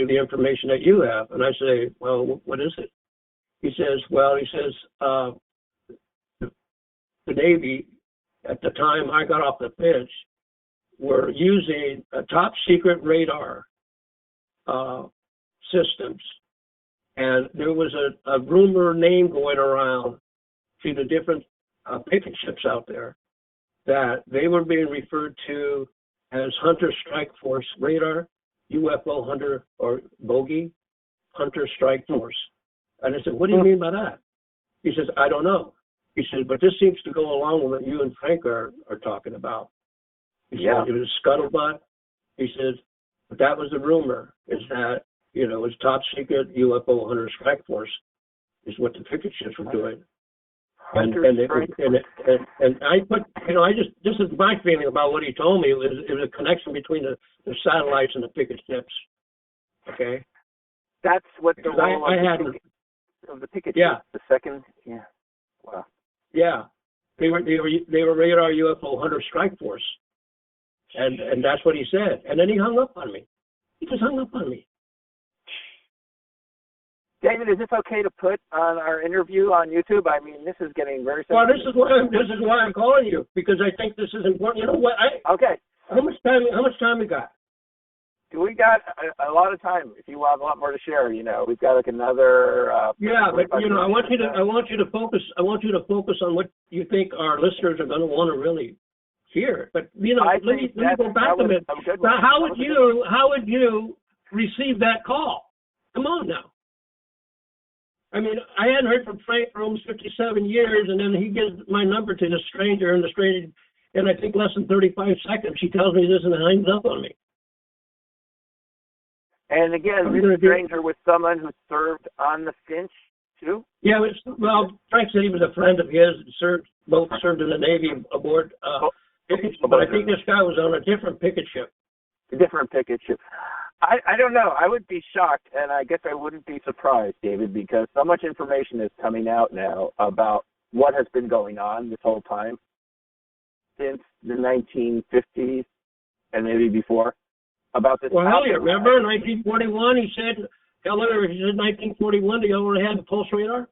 the information that you have. And I say, well, what is it? He says, the Navy, at the time I got off the Finch, were using a top secret radar systems. And there was a rumor name going around to the different picket ships out there that they were being referred to as Hunter Strike Force radar, UFO Hunter or Bogey Hunter Strike Force. And I said, what do you mean by that? He says, I don't know. He said, but this seems to go along with what you and Frank are talking about. He said, it was scuttlebutt. He says, but that was the rumor, is that, you know, it's top secret UFO Hunter Strike Force is what the picket ships were doing. And I put, you know, this is my feeling about what he told me. It was a connection between the satellites and the picket ships. Okay? That's what the role of the picket ships, the second, wow. Yeah, they were radar UFO Hunter Strike Force. And that's what he said. And then he hung up on me. He just hung up on me. David, is this okay to put on our interview on YouTube? I mean, this is getting very sensitive. Well, this is why I'm calling you, because I think this is important. You know what? Okay. How much time we got? We got a lot of time. If you have a lot more to share, you know, we've got like another. But you know, I want you to focus on what you think our listeners are going to want to really hear. But you know, let me go back a minute. Now, how would you receive that call? Come on now. I mean, I hadn't heard from Frank for almost 57 years, and then he gives my number to the stranger, and the stranger, in I think less than 35 seconds, she tells me this and hangs up on me. And again, this stranger was someone who served on the Finch, too? Yeah, well, Frank said he was a friend of his, both served in the Navy aboard picket ship, but I think this guy was on a different picket ship. A different picket ship. I don't know. I would be shocked, and I guess I wouldn't be surprised, David, because so much information is coming out now about what has been going on this whole time since the 1950s and maybe before about this. Well, hell yeah. Remember in 1941, he said 1941, they already had the pulse radar?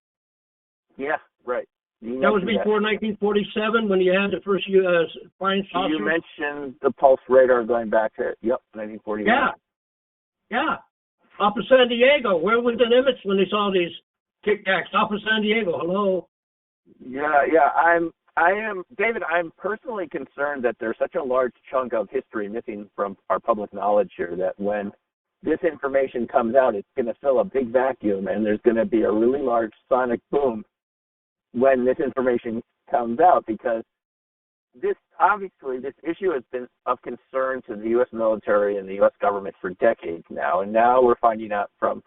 Yeah, right. That was before 1947 when you had the first flying saucer. You mentioned the pulse radar going back to, 1941. Yeah. Off of San Diego. Where was the Nimitz when they saw these Tic Tacs? Off of San Diego. Hello. Yeah. I am, David, I'm personally concerned that there's such a large chunk of history missing from our public knowledge here that when this information comes out, it's going to fill a big vacuum and there's going to be a really large sonic boom when this information comes out, because this issue has been of concern to the U.S. military and the U.S. government for decades now, and now we're finding out from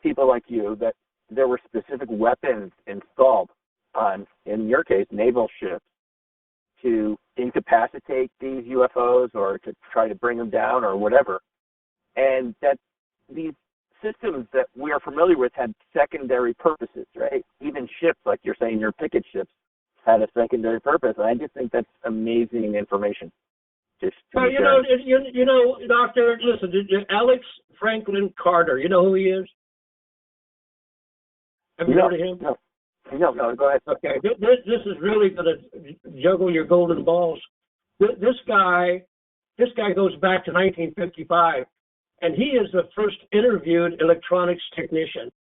people like you that there were specific weapons installed on, in your case, naval ships to incapacitate these UFOs or to try to bring them down or whatever, and that these systems that we are familiar with had secondary purposes, right? Even ships, like you're saying, your picket ships, had a secondary purpose. And I just think that's amazing information. Well, you know, Doctor, listen, Alex Franklin Carter, you know who he is? Have you heard of him? No, go ahead. Okay, this is really going to juggle your golden balls. This guy goes back to 1955, and he is the first interviewed electronics technician.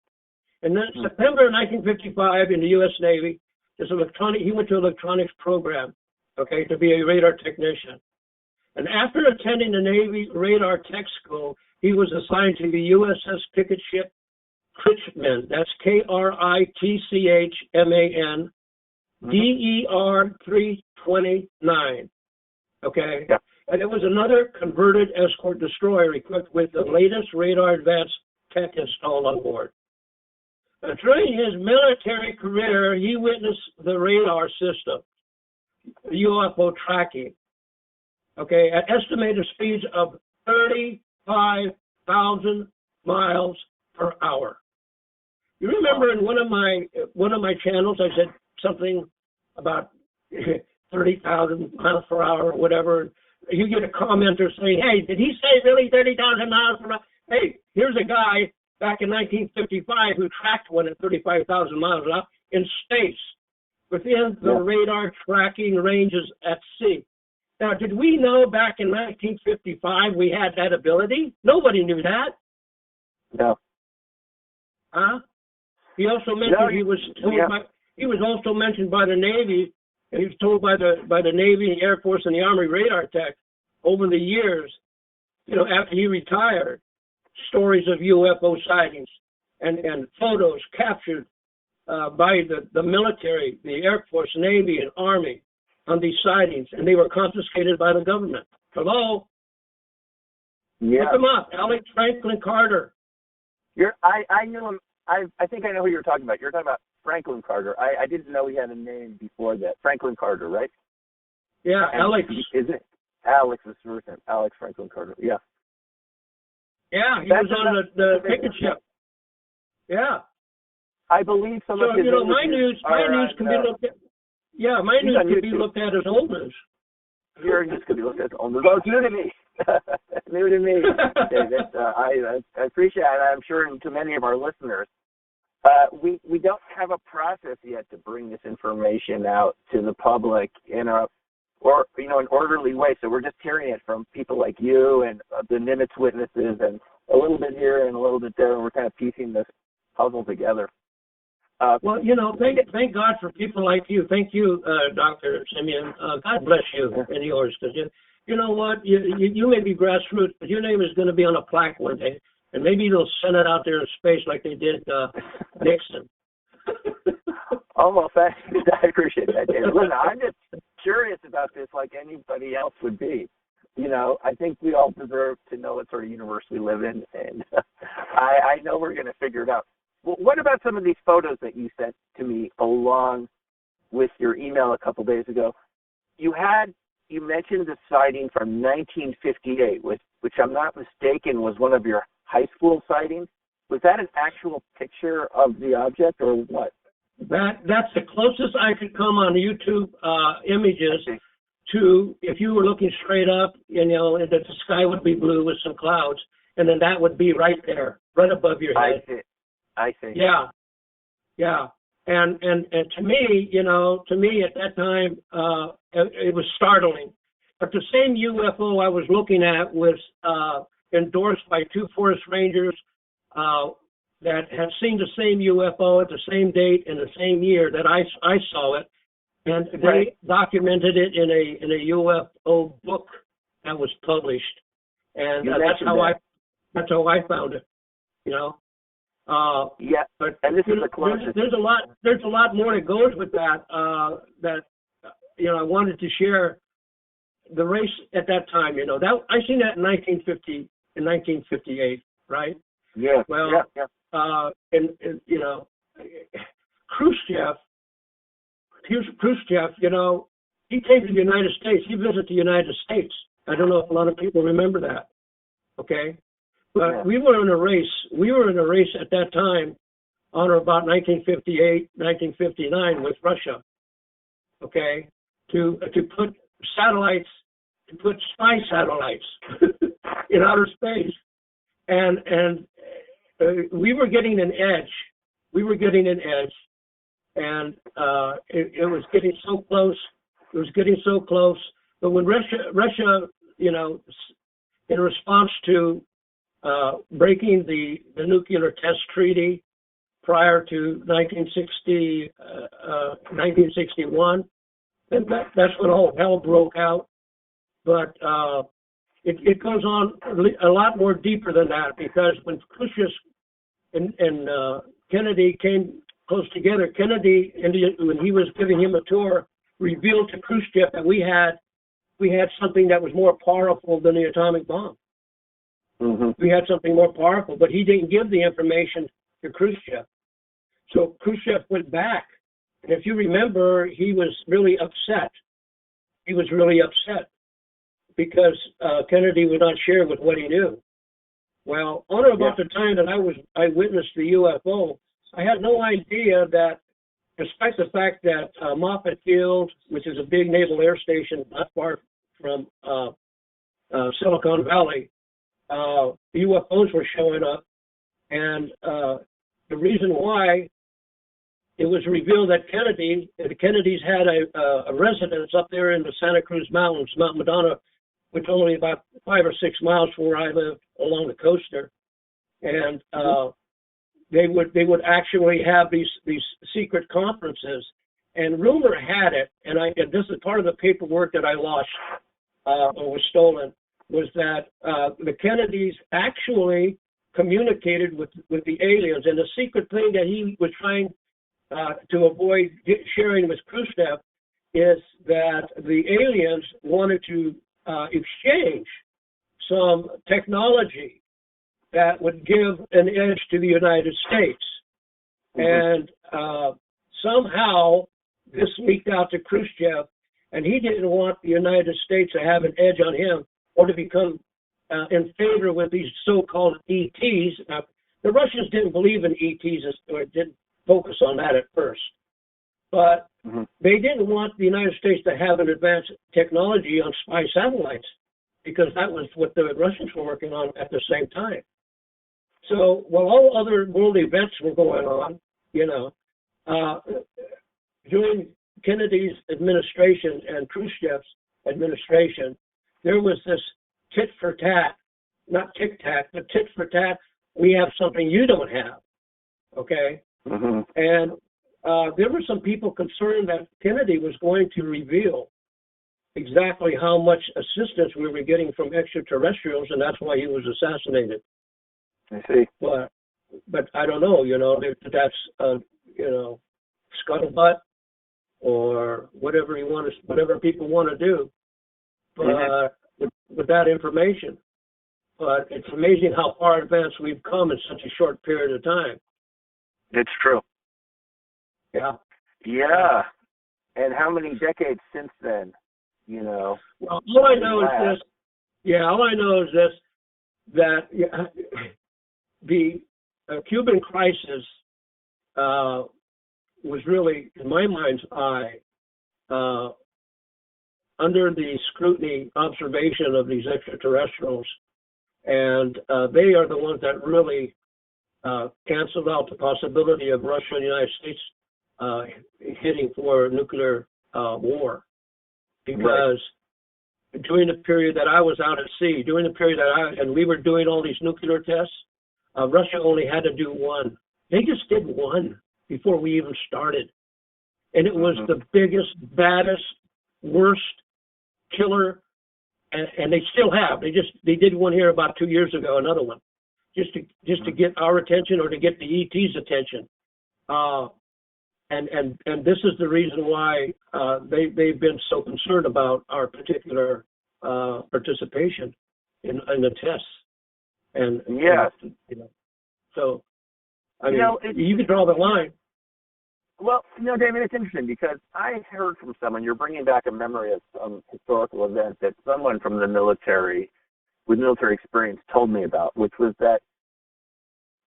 And then September 1955 in the U.S. Navy, he went to an electronics program, okay, to be a radar technician. And after attending the Navy Radar Tech School, he was assigned to the USS picket ship Krichman. That's Kritchman, DER 329. Okay? Yeah. And it was another converted escort destroyer equipped with the latest radar advanced tech installed on board. During his military career, he witnessed the radar system, UFO tracking, okay, at estimated speeds of 35,000 miles per hour. You remember in one of my channels, I said something about 30,000 miles per hour or whatever. You get a commenter saying, "Hey, did he say really 30,000 miles per hour?" Hey, here's a guy back in 1955 who tracked one at 35,000 miles an hour in space within the radar tracking ranges at sea. Now, did we know back in 1955 we had that ability? Nobody knew that. No. Huh? He also mentioned he was also mentioned by the Navy, and he was told by the Navy, the Air Force, and the Army radar tech over the years after he retired, stories of UFO sightings and photos captured by the military, the Air Force, Navy, and Army on these sightings, and they were confiscated by the government. Hello? Yeah. Look him up, Alex Franklin Carter. I knew him. I think I know who you're talking about. You're talking about Franklin Carter. I didn't know he had a name before that. Franklin Carter, right? Yeah, and Alex. Is it Alex is first name? Alex Franklin Carter. Yeah. Yeah, he was on the ticket ship. Yeah. I believe some of his my news can be looked at. Yeah, my news can be looked at as old news. Your news can be looked at as old news. Oh, it's new to me. New to me. I appreciate it. I'm sure to many of our listeners. We don't have a process yet to bring this information out to the public in an orderly way. So we're just hearing it from people like you and the Nimitz witnesses, and a little bit here and a little bit there. And we're kind of piecing this puzzle together. Thank God for people like you. Thank you, Dr. Simeon. God bless you and yours, because you know what? You may be grassroots, but your name is going to be on a plaque one day, and maybe they'll send it out there in space like they did Nixon. Almost. I appreciate that, David. Listen, I'm just curious about this like anybody else would be. I think we all deserve to know what sort of universe we live in, and I know we're going to figure it out. Well, what about some of these photos that you sent to me along with your email a couple days ago? You mentioned the sighting from 1958, which I'm not mistaken was one of your high school sightings. Was that an actual picture of the object or what? That's the closest I could come on YouTube images to, if you were looking straight up, and the sky would be blue with some clouds, and then that would be right there, right above your head. I see. Yeah. And to me at that time, it was startling. But the same UFO I was looking at was endorsed by two forest rangers that had seen the same UFO at the same date in the same year that I saw it, and they documented it in a UFO book that was published, and that's how I found it. But and this is the closest. There's a lot more that goes with that. I wanted to share the race at that time. That I seen that in 1958, right? Yeah. Well, yeah. Khrushchev. Here's Khrushchev. He came to the United States. He visited the United States. I don't know if a lot of people remember that. Okay. But we were in a race. We were in a race at that time, on or about 1958, 1959, with Russia. Okay, to put satellites, to put spy satellites in outer space, and we were getting an edge. We were getting an edge, and it was getting so close. It was getting so close. But when Russia, in response to breaking the nuclear test treaty prior to 1961, and that's when all hell broke out. But it goes on a lot more deeper than that, because when Khrushchev and Kennedy came close together, Kennedy, when he was giving him a tour, revealed to Khrushchev that we had something that was more powerful than the atomic bomb. Mm-hmm. We had something more powerful, but he didn't give the information to Khrushchev. So Khrushchev went back. And if you remember, he was really upset. He was really upset because Kennedy would not share with what he knew. Well, on or about the time that I witnessed the UFO, I had no idea that, despite the fact that Moffett Field, which is a big naval air station not far from Silicon Valley, UFOs were showing up, and the reason why, it was revealed that the Kennedys had a residence up there in the Santa Cruz Mountains, Mount Madonna, which is only about 5 or 6 miles from where I live along the coast there, and they would actually have these secret conferences, and rumor had it, and this is part of the paperwork that I lost or was stolen, was that the Kennedys actually communicated with the aliens, and the secret thing that he was trying to avoid sharing with Khrushchev is that the aliens wanted to exchange some technology that would give an edge to the United States. And somehow this leaked out to Khrushchev, and he didn't want the United States to have an edge on him or to become in favor with these so-called ETs. Now, the Russians didn't believe in ETs, or didn't focus on that at first. But they didn't want the United States to have an advanced technology on spy satellites, because that was what the Russians were working on at the same time. So while all other world events were going on, during Kennedy's administration and Khrushchev's administration, there was this tit for tat, not tic tac, but tit for tat. We have something you don't have, okay? And there were some people concerned that Kennedy was going to reveal exactly how much assistance we were getting from extraterrestrials, and that's why he was assassinated. I see. But I don't know, that's scuttlebutt or whatever whatever people want to do, but with that information. But it's amazing how far advanced we've come in such a short period of time. It's true. Yeah. Yeah. And how many decades since then? Well, all I know is this. Yeah, all I know is this: that the Cuban crisis was really, in my mind's eye, under the scrutiny, observation of these extraterrestrials, and they are the ones that really canceled out the possibility of Russia and the United States hitting for nuclear war. Because during the period that I was out at sea, and we were doing all these nuclear tests, Russia only had to do one. They just did one before we even started. And it was the biggest, baddest, worst killer, and they still have. They did one here about 2 years ago, another one, just to get our attention or to get the ET's attention. And this is the reason why they've been so concerned about our particular participation in the tests. And so I mean, you can draw the line. Well, David, it's interesting because I heard from someone, you're bringing back a memory of some historical event that someone from the military, with military experience, told me about, which was that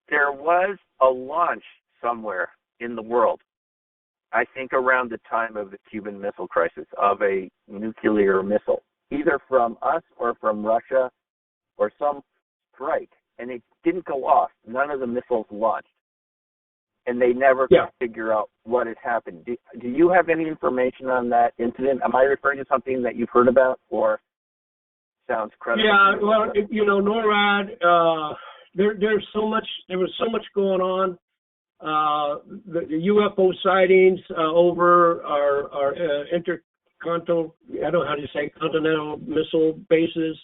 there was a launch somewhere in the world, I think around the time of the Cuban Missile Crisis, of a nuclear missile, either from us or from Russia or some strike, and it didn't go off. None of the missiles launched, and they never could figure out what had happened. Do you have any information on that incident? Am I referring to something that you've heard about, or sounds credible? Yeah, well, NORAD, there was so much going on. The UFO sightings over our intercontinental, I don't know how to say, continental missile bases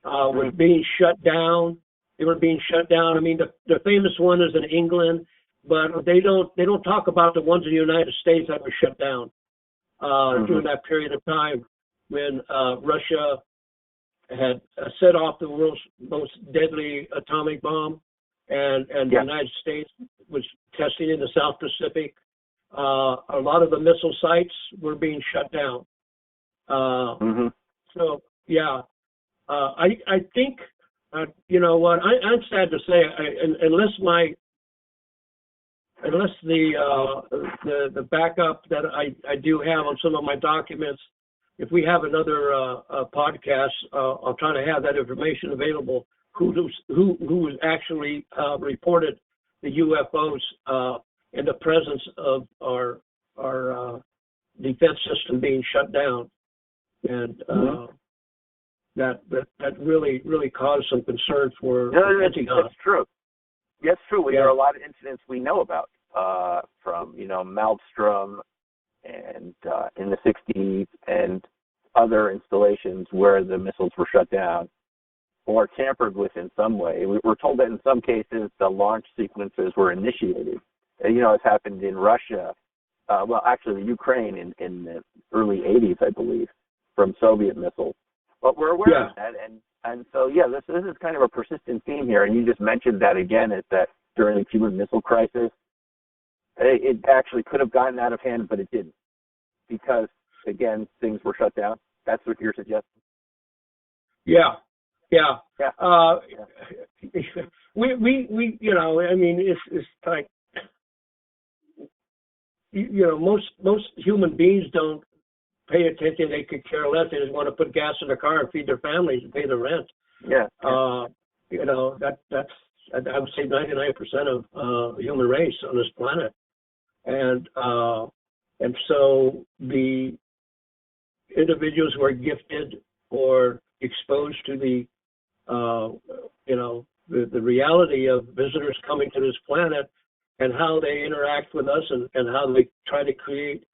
were being shut down. They were being shut down. I mean, the famous one is in England, but they don't talk about the ones in the United States that were shut down during that period of time when Russia had set off the world's most deadly atomic bomb, and the United States was testing in the South Pacific. A lot of the missile sites were being shut down. So, yeah, I think, you know what, I'm sad to say, unless the backup that I do have on some of my documents, if we have another podcast, I'll try to have that information available. Who actually reported the UFOs in the presence of our defense system being shut down, and that really caused some concern for the Pentagon. That's true. That's true. There are a lot of incidents we know about from Maelstrom and in the 60s and other installations where the missiles were shut down. or tampered with in some way. We're told that in some cases the launch sequences were initiated. It's happened in Russia, actually the Ukraine in the early 80s, I believe, from Soviet missiles. But we're aware of that, and so this is kind of a persistent theme here. And you just mentioned that again, is that during the Cuban Missile Crisis, it actually could have gotten out of hand, but it didn't, because again things were shut down. That's what you're suggesting. Yeah. We I mean, it's like, most human beings don't pay attention. They could care less. They just want to put gas in their car and feed their families and pay the rent. Yeah. That's I would say 99% of the human race on this planet, and so the individuals who are gifted or exposed to the reality of visitors coming to this planet and how they interact with us and how they try to create,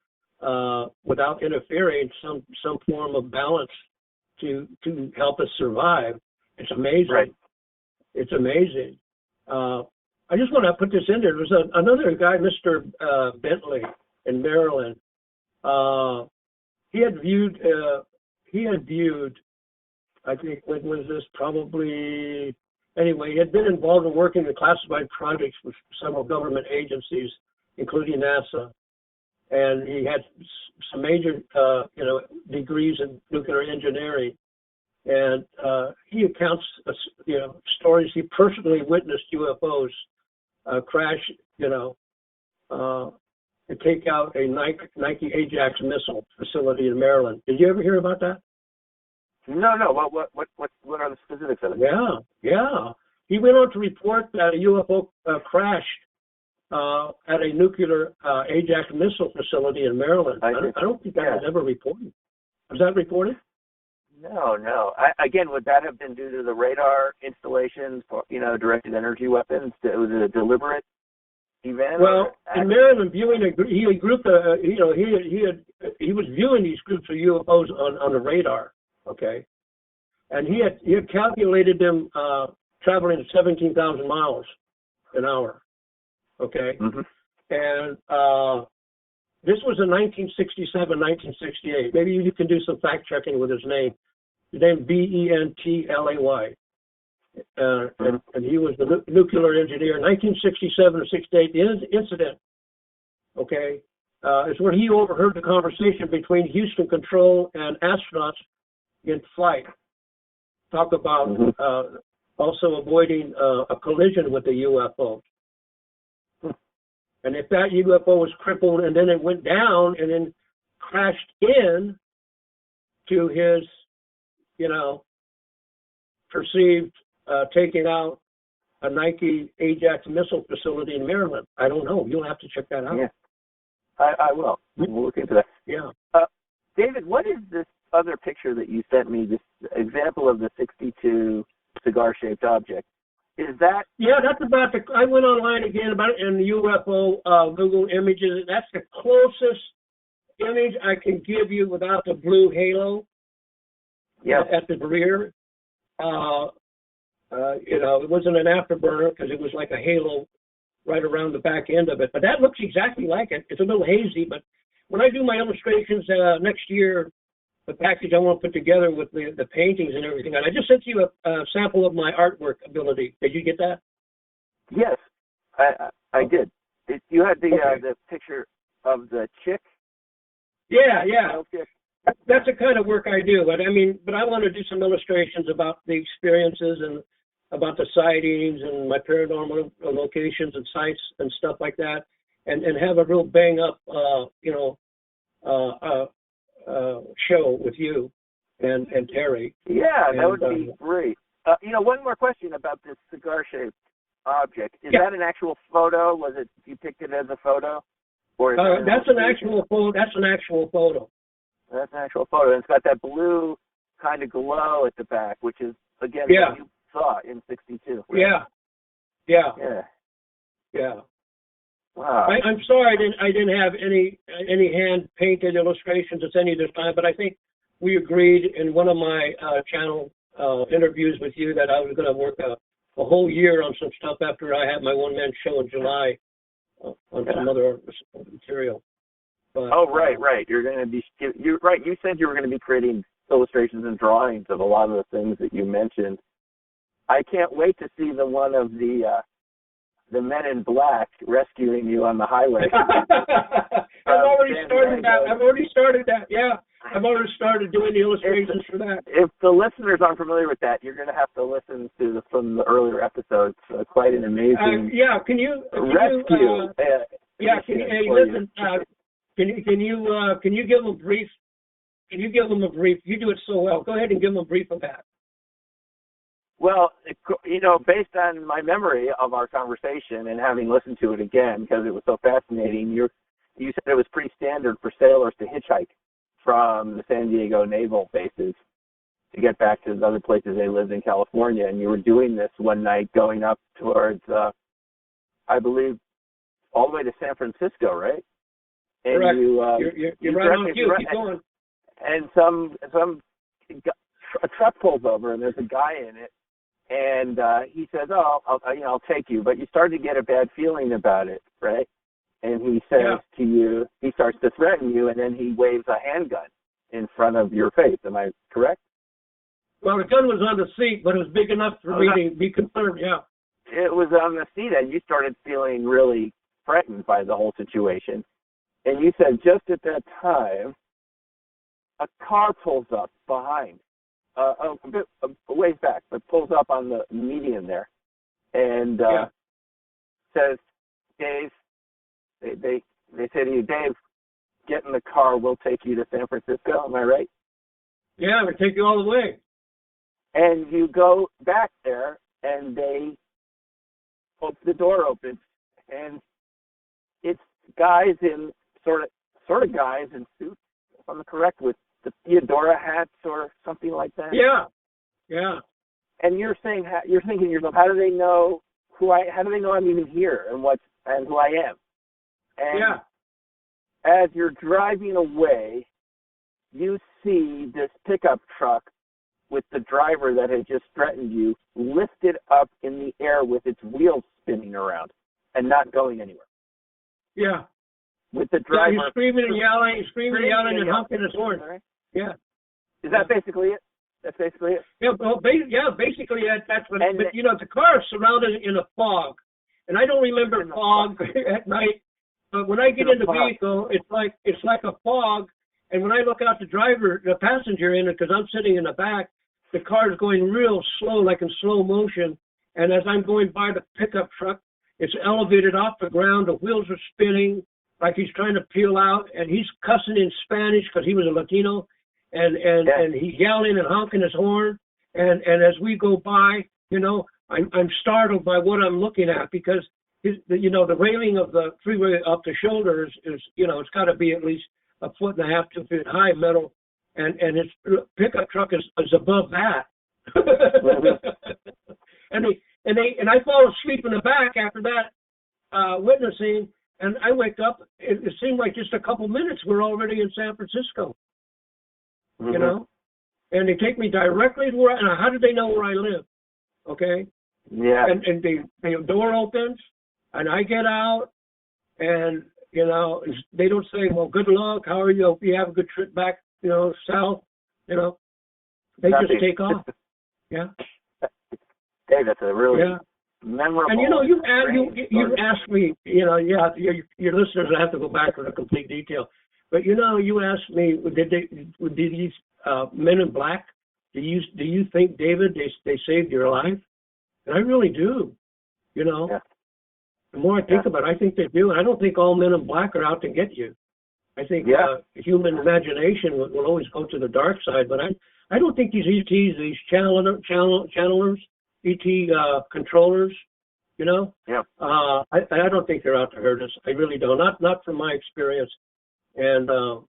without interfering, some form of balance to help us survive. It's amazing. Right. It's amazing. I just want to put this in there. There was another guy, Mr. Bentley in Maryland. He had viewed, I think, when was this? Probably, anyway, he had been involved in working in classified projects with several government agencies, including NASA. And he had some major, degrees in nuclear engineering. And he accounts, stories. He personally witnessed UFOs crash, and take out a Nike Ajax missile facility in Maryland. Did you ever hear about that? No. What are the specifics of it? Yeah. He went on to report that a UFO crashed at a nuclear Ajax missile facility in Maryland. I don't think that was ever reported. Was that reported? No. Again, would that have been due to the radar installations for, directed energy weapons? It was a deliberate event? Well, in Maryland, he was viewing these groups of UFOs on the radar, okay? And he had calculated them traveling at 17,000 miles an hour, okay? Mm-hmm. And this was in 1967, 1968. Maybe you can do some fact checking with his name. His name Bentley. And he was the nuclear engineer. 1967 or 68, the incident, okay, is where he overheard the conversation between Houston Control and astronauts in flight. Talk about also avoiding a collision with the UFO. And if that UFO was crippled and then it went down and then crashed in to his, perceived taking out a Nike Ajax missile facility in Maryland. I don't know. You'll have to check that out. Yeah, I will. We'll look into that. Yeah. David, what is this other picture that you sent me, this example of the 62 cigar-shaped object? Is that... Yeah, that's about I went online again about it in the UFO Google images. That's the closest image I can give you without the blue halo at the rear. It wasn't an afterburner because it was like a halo right around the back end of it. But that looks exactly like it. It's a little hazy, but when I do my illustrations next year, the package I want to put together with the paintings and everything, and I just sent you a sample of my artwork ability. Did you get that? Yes, I did. You had the picture of the chick? Yeah. That's the kind of work I do. But I want to do some illustrations about the experiences and about the sightings and my paranormal locations and sites and stuff like that, and have a real bang up, show with you and Terry. Yeah, that would be great. One more question about this cigar-shaped object. Is that an actual photo? Was it you picked it as a photo? Or that's an actual photo. That's an actual photo. That's an actual photo. And it's got that blue kind of glow at the back, which is, again, what you saw in 62. Right? Yeah. Wow. I'm sorry I didn't have any hand-painted illustrations at any of this time, but I think we agreed in one of my channel interviews with you that I was going to work a whole year on some stuff after I had my one-man show in July on some other material. But, right. You're going to be, you're right. You said you were going to be creating illustrations and drawings of a lot of the things that you mentioned. I can't wait to see the one of the men in black rescuing you on the highway. I've already started that. Yeah. I've already started doing the illustrations for that. If the listeners aren't familiar with that, you're going to have to listen to from the earlier episodes. Quite an amazing Can you rescue. Can you give them a brief? Can you give them a brief? You do it so well. Go ahead and give them a brief of that. Well, based on my memory of our conversation and having listened to it again because it was so fascinating, you said it was pretty standard for sailors to hitchhike from the San Diego Naval bases to get back to the other places they lived in California. And you were doing this one night going up towards, I believe, all the way to San Francisco, right? And correct. You're right on cue. Keep going. And a truck pulls over, and there's a guy in it, and he says, I'll take you. But you start to get a bad feeling about it, right? And he says to you, he starts to threaten you, and then he waves a handgun in front of your face. Am I correct? Well, the gun was on the seat, but it was big enough for me to be concerned, yeah. It was on the seat, and you started feeling really threatened by the whole situation. And you said just at that time, a car pulls up behind, a ways back, but pulls up on the median there, and says, Dave, they say to you, Dave, get in the car, we'll take you to San Francisco, am I right? Yeah, we'll take you all the way. And you go back there, and they the door opens, and it's guys in sort of guys in suits, if I'm correct, with the Theodora hats or something like that. Yeah. And you're thinking to yourself, how do they know I'm even here and who I am? And as you're driving away, you see this pickup truck with the driver that had just threatened you lifted up in the air with its wheels spinning around and not going anywhere. Yeah. With the driver. He's screaming and yelling and honking his horn. Right? Yeah. Is that basically it? That's basically it? Yeah, well, basically that's what but the car is surrounded in a fog. And I don't remember fog at night, but when I get in the vehicle, it's like a fog. And when I look out the passenger in it, because I'm sitting in the back, the car is going real slow, like in slow motion. And as I'm going by the pickup truck, it's elevated off the ground. The wheels are spinning like he's trying to peel out, and he's cussing in Spanish because he was a Latino, and he's yelling and honking his horn. And as we go by, I'm startled by what I'm looking at because the railing of the freeway up the shoulder is it's got to be at least 1.5 to 2 feet high, metal, and his pickup truck is above that. and I fall asleep in the back after that witnessing, and I wake up. It seemed like just a couple minutes we're already in San Francisco. And they take me directly to where. And how did they know where I live? Okay. Yeah. And the door opens, and I get out, and they don't say, well, good luck, how are you? Hope you have a good trip back, south. They just take off. Yeah. Hey, that's a really memorable. And you asked me, your listeners have to go back for the complete detail. But you asked me, did these men in black? Do you think, David, they saved your life? And I really do. Yeah. The more I think about it, I think they do. And I don't think all men in black are out to get you. I think human imagination will always go to the dark side. But I don't think these ETs, these channelers, ET controllers, I don't think they're out to hurt us. I really don't. Not from my experience. And I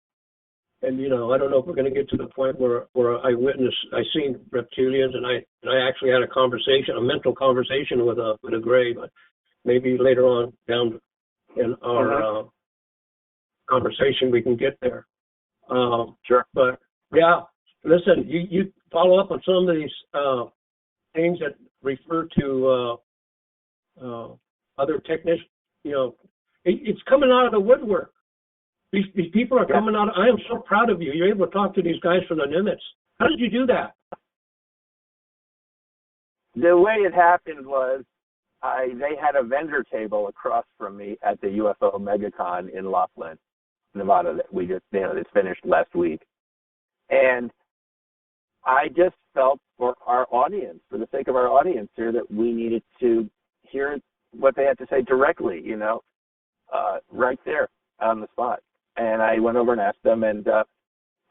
don't know if we're going to get to the point where I seen reptilians, and I actually had a mental conversation with a gray, but maybe later on down in our conversation we can get there. Sure. But Listen, you follow up on some of these things that refer to other technicians. It's coming out of the woodwork. These people are coming out. I am so proud of you. You're able to talk to these guys from the Nimitz. How did you do that? The way it happened was they had a vendor table across from me at the UFO MegaCon in Laughlin, Nevada, that we just, it's finished last week. And I just felt for our audience, for the sake of our audience here, that we needed to hear what they had to say directly, right there on the spot. And I went over and asked them, and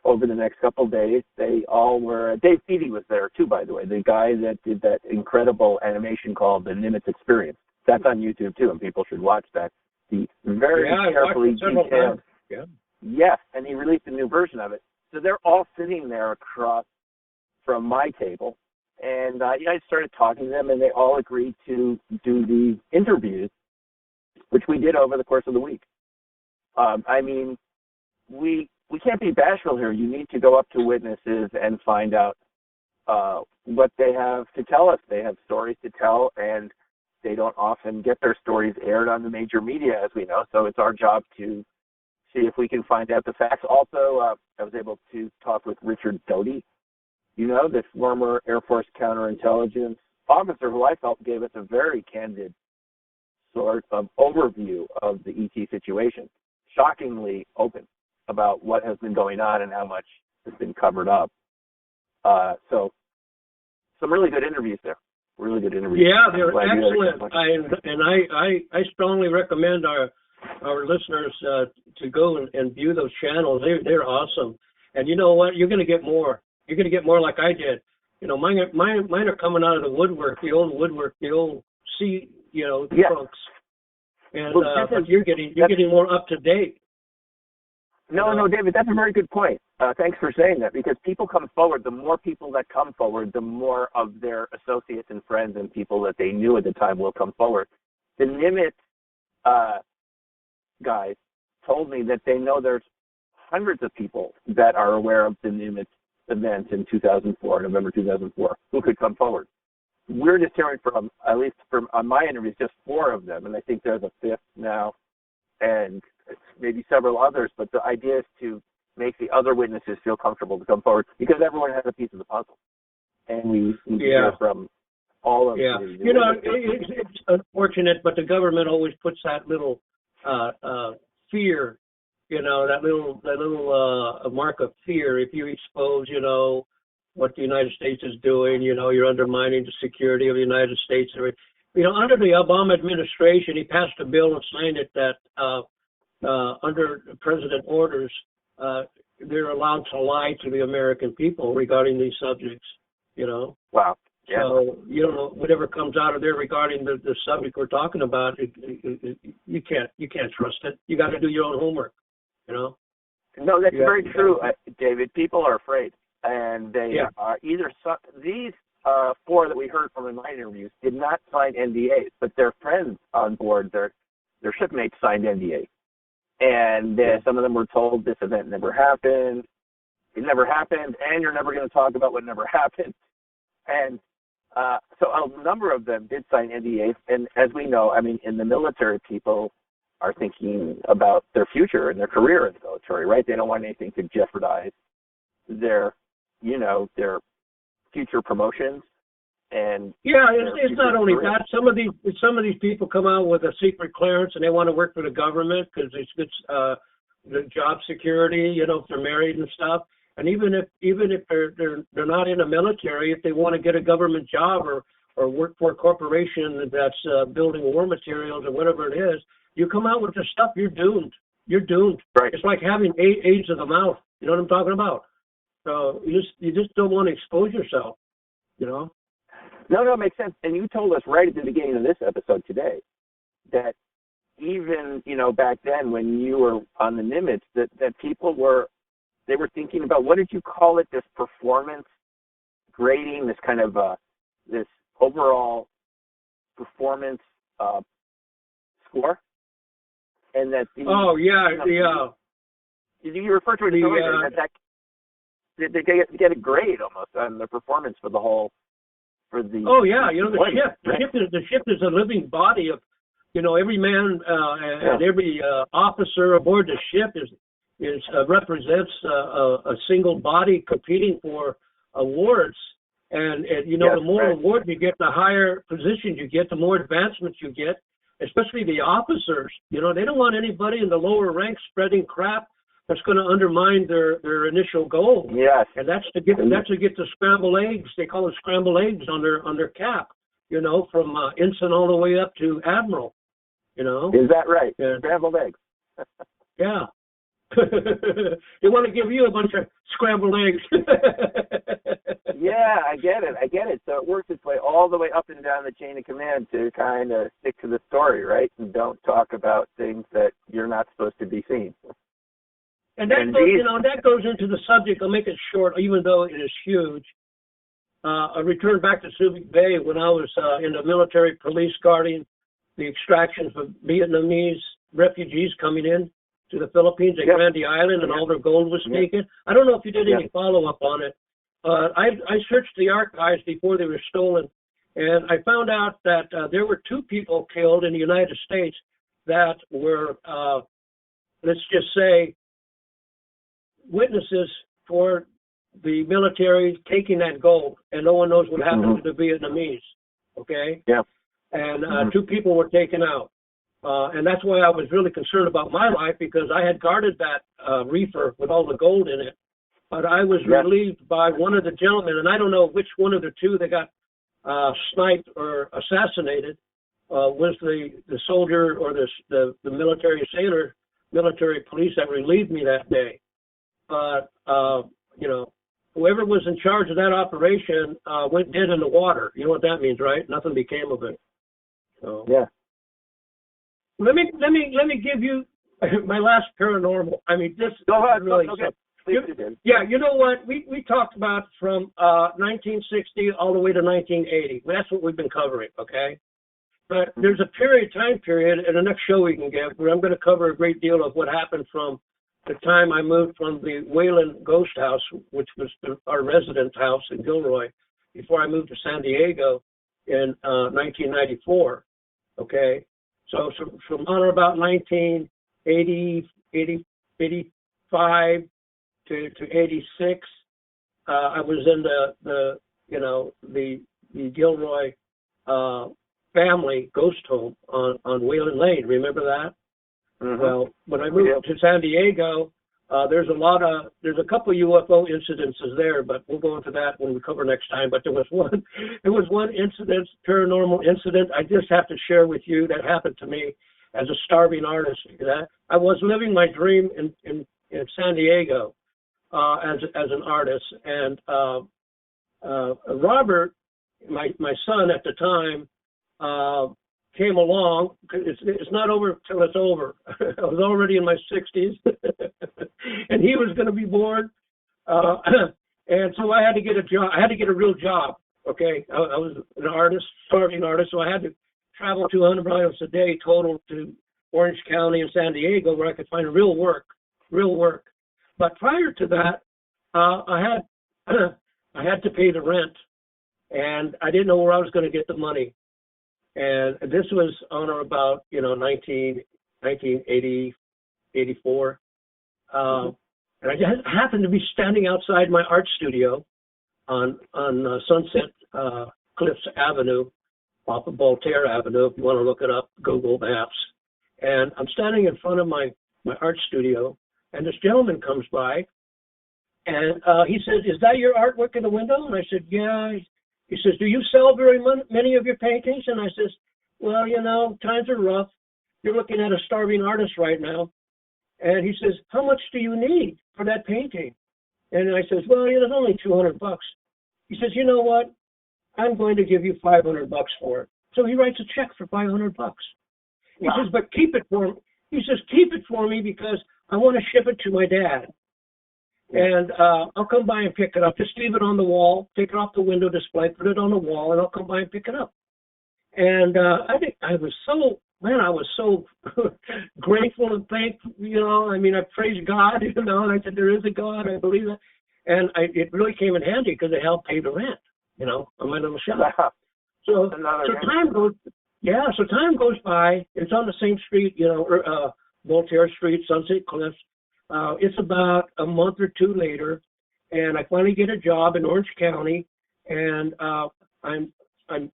over the next couple of days, they all were, Dave Feedy was there too, by the way, the guy that did that incredible animation called The Nimitz Experience. That's on YouTube too, and people should watch that. The very carefully detailed. Yes, and he released a new version of it. So they're all sitting there across from my table, and I started talking to them, and they all agreed to do the interviews, which we did over the course of the week. We can't be bashful here. You need to go up to witnesses and find out what they have to tell us. They have stories to tell, and they don't often get their stories aired on the major media, as we know, so it's our job to see if we can find out the facts. Also, I was able to talk with Richard Doty, the former Air Force counterintelligence officer who I felt gave us a very candid sort of overview of the ET situation, shockingly open about what has been going on and how much has been covered up. So some really good interviews there. Really good interviews. Yeah, they're excellent. I strongly recommend our listeners to go and view those channels. They're awesome. And you know what? You're going to get more. You're going to get more like I did. Mine are coming out of the woodwork, the old trunks. And but you're getting more up to date. No, David, that's a very good point. Thanks for saying that, because people come forward. The more people that come forward, the more of their associates and friends and people that they knew at the time will come forward. The Nimitz guys told me that they know there's hundreds of people that are aware of the Nimitz event in 2004, November 2004, who could come forward. We're just hearing from, at least from on my interviews, just 4 of them, and I think there's a 5th now, and maybe several others, but the idea is to make the other witnesses feel comfortable to come forward, because everyone has a piece of the puzzle, and we need to hear from all of them. It's unfortunate, but the government always puts that little fear, that little mark of fear. If you expose, what the United States is doing, you're undermining the security of the United States. Under the Obama administration, he passed a bill and signed it that under president orders, they're allowed to lie to the American people regarding these subjects, Wow. Yeah. So, whatever comes out of there regarding the subject we're talking about, you can't trust it. You got to do your own homework, No, that's very true, David. People are afraid, and they are either these 4 that we heard from in my interviews did not sign NDAs, but their friends on board, their shipmates signed NDAs. And some of them were told this event never happened, it never happened, and you're never going to talk about what never happened. And so a number of them did sign NDAs. And as we know, in the military, people are thinking about their future and their career in the military, right? They don't want anything to jeopardize their future promotions. And it's not only that. Some of these people come out with a secret clearance and they want to work for the government because it's the job security. If they're married and stuff. And even if they're not in the military, if they want to get a government job or work for a corporation that's building war materials or whatever it is, you come out with this stuff, you're doomed. You're doomed. Right. It's like having AIDS of the mouth. You know what I'm talking about? So you just don't want to expose yourself. No, it makes sense. And you told us right at the beginning of this episode today that even, back then when you were on the Nimitz, that people were thinking about, what did you call it, this performance grading, this kind of, this overall performance score? And that you refer to it as they get a grade almost on their performance for the whole, for the. Oh yeah, the ship is a living body of, every man and every officer aboard the ship represents a single body competing for awards. And the more awards you get, the higher positions you get, the more advancements you get, especially the officers. They don't want anybody in the lower ranks spreading crap that's going to undermine their initial goal. Yes. And that's to get the scrambled eggs. They call it scrambled eggs on their cap, from ensign all the way up to admiral, Is that right? Yeah. Scrambled eggs. Yeah. They want to give you a bunch of scrambled eggs. Yeah, I get it. So it works its way all the way up and down the chain of command to kind of stick to the story, right? And don't talk about things that you're not supposed to be seeing. And that goes into the subject. I'll make it short, even though it is huge. I returned back to Subic Bay when I was in the military police guarding the extractions of Vietnamese refugees coming in to the Philippines at Grande Island, and all their gold was taken. I don't know if you did any follow-up on it. I searched the archives before they were stolen, and I found out that there were 2 people killed in the United States that were, let's just say, witnesses for the military taking that gold, and no one knows what happened to the Vietnamese, okay? Yeah. And 2 people were taken out. And that's why I was really concerned about my life, because I had guarded that reefer with all the gold in it. But I was relieved by one of the gentlemen, and I don't know which one of the 2 that got sniped or assassinated was the soldier or the military sailor, military police that relieved me that day. But, whoever was in charge of that operation went dead in the water. You know what that means, right? Nothing became of it. So. Yeah. Let me give you my last paranormal. I mean, this Go ahead. really. Okay. Yeah, you know what? We talked about from 1960 all the way to 1980. That's what we've been covering, okay? But there's a time period in the next show we can get where I'm going to cover a great deal of what happened from the time I moved from the Wayland Ghost House, which was our residence house in Gilroy, before I moved to San Diego in 1994, okay? So from on about 1980, 85 to 86, I was in the Gilroy family ghost home on Wayland Lane. Remember that? Mm-hmm. Well, when I moved to San Diego, there's a couple UFO incidences there, but we'll go into that when we cover next time. But there was one incident, paranormal incident, I just have to share with you that happened to me as a starving artist. I was living my dream in San Diego as an artist, and Robert, my son at the time, came along. It's not over till it's over. I was already in my 60s, and he was going to be bored, and so I had to get a job. I had to get a real job. Okay, I was an artist, starving artist, so I had to travel 200 miles a day total to Orange County and San Diego, where I could find real work. But prior to that, I had to pay the rent, and I didn't know where I was going to get the money. And this was on or about 1980, 84, and I just happened to be standing outside my art studio on Sunset Cliffs Avenue, off of Voltaire Avenue. If you want to look it up, Google Maps. And I'm standing in front of my art studio, and this gentleman comes by, and he says, "Is that your artwork in the window?" And I said, "Yeah." He says, "Do you sell very many of your paintings?" And I says, "Well, times are rough. You're looking at a starving artist right now." And he says, "How much do you need for that painting?" And I says, "Well, there's only $200. He says, "You know what? I'm going to give you $500 for it." So he writes a check for $500. He says, "But keep it for me." He says, "Keep it for me because I want to ship it to my dad. And I'll come by and pick it up. Just leave it on the wall, take it off the window display, put it on the wall, and I'll come by and pick it up." And I think I was so grateful and thankful, I mean, I praised God, and I said, there is a God, I believe that. And it really came in handy because it helped pay the rent, on my little shop. So time goes by. It's on the same street, Voltaire Street, Sunset Cliffs. It's about a month or two later, and I finally get a job in Orange County, and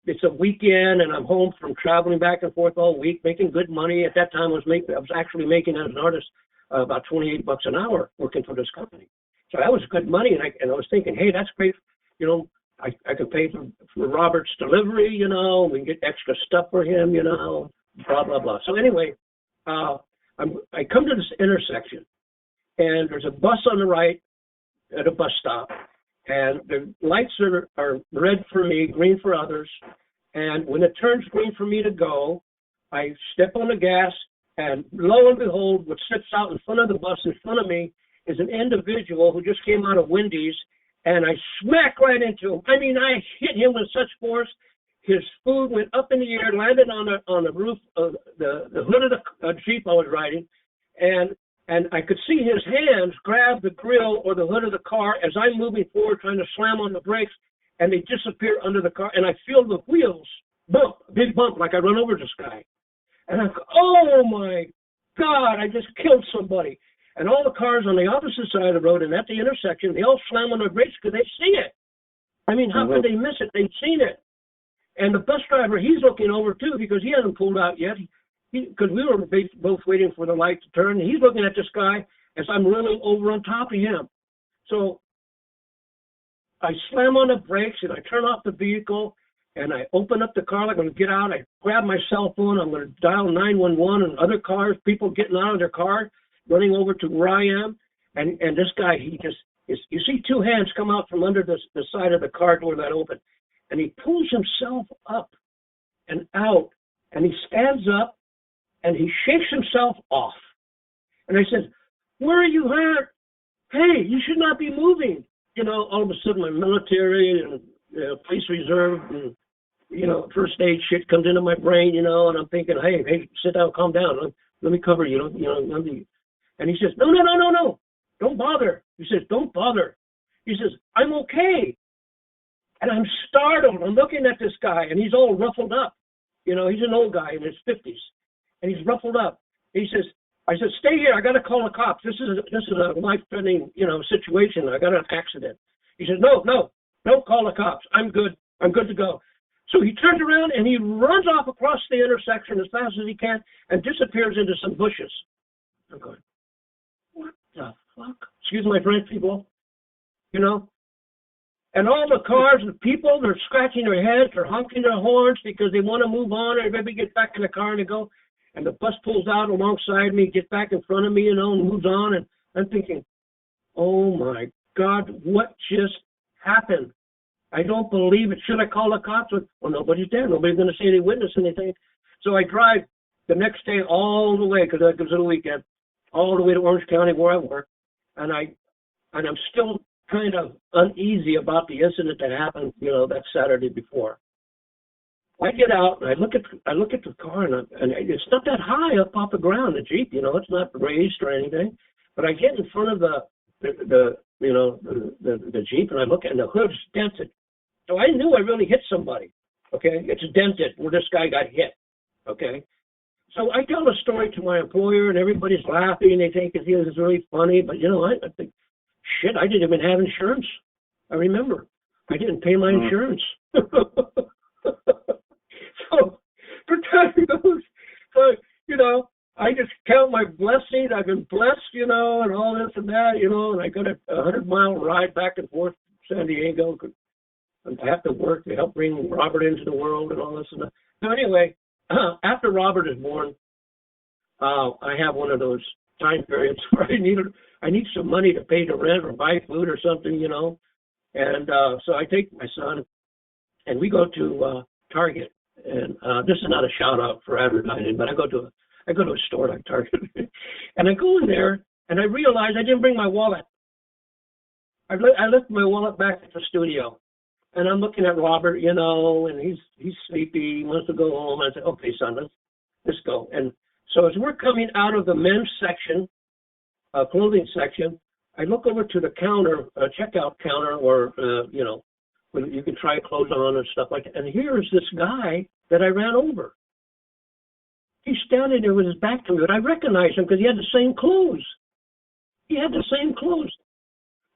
it's a weekend, and I'm home from traveling back and forth all week, making good money. At that time, I was actually making as an artist about $28 an hour working for this company. So that was good money, and I was thinking, hey, that's great. I could pay for Robert's delivery, we can get extra stuff for him, blah, blah, blah. So anyway, I come to this intersection, and there's a bus on the right at a bus stop, and the lights are red for me, green for others, and when it turns green for me to go, I step on the gas, and lo and behold, what sits out in front of the bus in front of me is an individual who just came out of Wendy's, and I smack right into him. I mean, I hit him with such force, his food went up in the air, landed on the roof of the hood of the Jeep I was riding, and I could see his hands grab the grill or the hood of the car as I'm moving forward trying to slam on the brakes, and they disappear under the car, and I feel the wheels bump, big bump, like I run over this guy. And I go, oh my God, I just killed somebody. And all the cars on the opposite side of the road and at the intersection, they all slam on their brakes because they see it. I mean, how could they miss it? They've seen it. And the bus driver, he's looking over too because he hasn't pulled out yet. Because we were both waiting for the light to turn. He's looking at this guy as I'm running over on top of him. So I slam on the brakes and I turn off the vehicle and I open up the car like I'm going to get out. I grab my cell phone. I'm going to dial 911 and other cars, people getting out of their car, running over to where I am. And this guy, you see two hands come out from under the side of the car door that opened. And he pulls himself up and out. And he stands up. And he shakes himself off. And I said, where are you hurt? Hey, you should not be moving. All of a sudden my military and police reserve and, first aid shit comes into my brain, and I'm thinking, hey, sit down, calm down. Let me cover you. And he says, no. Don't bother. He says, don't bother. He says, I'm okay. And I'm startled. I'm looking at this guy, and he's all ruffled up. He's an old guy in his 50s. And he's ruffled up. I said, stay here. I got to call the cops. This is a life-threatening, situation. I got an accident. He says, no, don't call the cops. I'm good to go. So he turns around and he runs off across the intersection as fast as he can and disappears into some bushes. I'm going, what the fuck? Excuse my French, people. And all the cars and people, they're scratching their heads, they're honking their horns because they want to move on. Everybody gets back in the car and they go. And the bus pulls out alongside me, gets back in front of me, and moves on. And I'm thinking, oh, my God, what just happened? I don't believe it. Should I call the cops? Well, nobody's there. Nobody's going to say they witnessed anything. So I drive the next day all the way, because that gives it a weekend, all the way to Orange County where I work. And I'm still kind of uneasy about the incident that happened, that Saturday before. I get out and I look at the car and it's not that high up off the ground, the Jeep, it's not raised or anything. But I get in front of the Jeep and I look and the hood's dented. So I knew I really hit somebody. Okay, it's dented where this guy got hit. Okay, so I tell the story to my employer and everybody's laughing. They think it is really funny, but I think, shit, I didn't even have insurance. I remember I didn't pay my insurance. So, for time goes, I just count my blessings. I've been blessed, and all this and that, and I got a 100-mile ride back and forth to San Diego. I have to work to help bring Robert into the world and all this and that. So anyway, after Robert is born, I have one of those time periods where I need some money to pay the rent or buy food or something, And so I take my son, and we go to Target. And this is not a shout out for advertising, but I go to a store like Target, and I go in there and I realize I didn't bring my wallet. I left my wallet back at the studio, and I'm looking at Robert, and he's sleepy, he wants to go home. I said, okay, son, let's go. And so as we're coming out of the men's section, clothing section, I look over to the counter, checkout counter, or, you know, when you can try clothes on and stuff like that. And here's this guy that I ran over. He's standing there with his back to me, but I recognize him because he had the same clothes. He had the same clothes.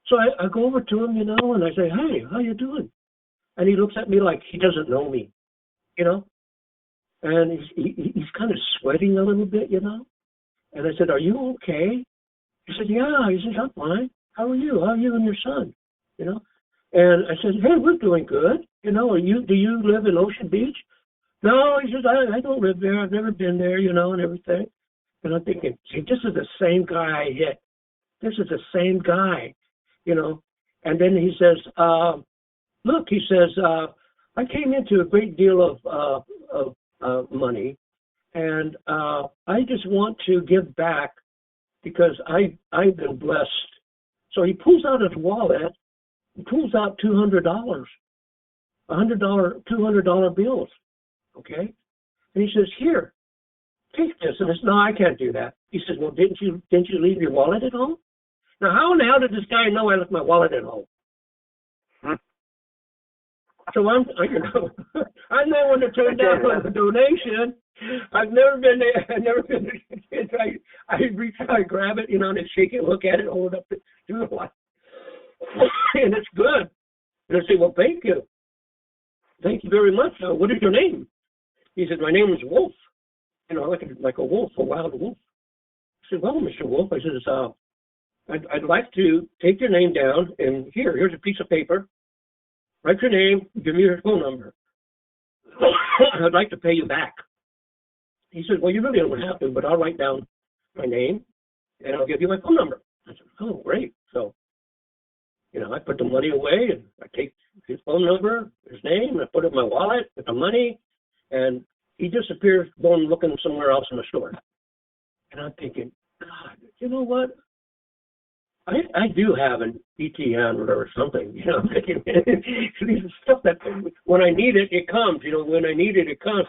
So I go over to him, you know, and I say, hey, how you doing? And he looks at me like he doesn't know me, you know. And he's kind of sweating a little bit, you know. And I said, are you okay? He said, yeah. He said, I'm fine. How are you? How are you and your son? You know. And I said, hey, we're doing good. You know, do you live in Ocean Beach? No, he says, I don't live there. I've never been there, you know, and everything. And I'm thinking, see, this is the same guy I hit. This is the same guy, you know. And then he says, look, he says, I came into a great deal of money, and I just want to give back because I've been blessed. So he pulls out his wallet, he pulls out $200, $200 bills, okay? And he says, here, take this. And I said, no, I can't do that. He says, well, didn't you leave your wallet at home? Now, how in the hell did this guy know I left my wallet at home? So I'm not one to turn down a donation. I've never been there. I reach out, I grab it, you know, and shake it, look at it, hold it up, do the light. And it's good. And I say, well, thank you. Thank you very much. What is your name? He said, my name is Wolf. You know, like a wolf, a wild wolf. I said, well, Mr. Wolf, I said, I'd like to take your name down, and here's a piece of paper. Write your name, give me your phone number. I'd like to pay you back. He said, well, you really don't have to, but I'll write down my name, and I'll give you my phone number. I said, oh, great. So, you know, I put the money away, and I take his phone number, his name, and I put it in my wallet with the money, and he disappears, going looking somewhere else in the store. And I'm thinking, God, you know what? I do have an ET handler or something, you know. These stuff that when I need it, it comes. You know, when I need it, it comes.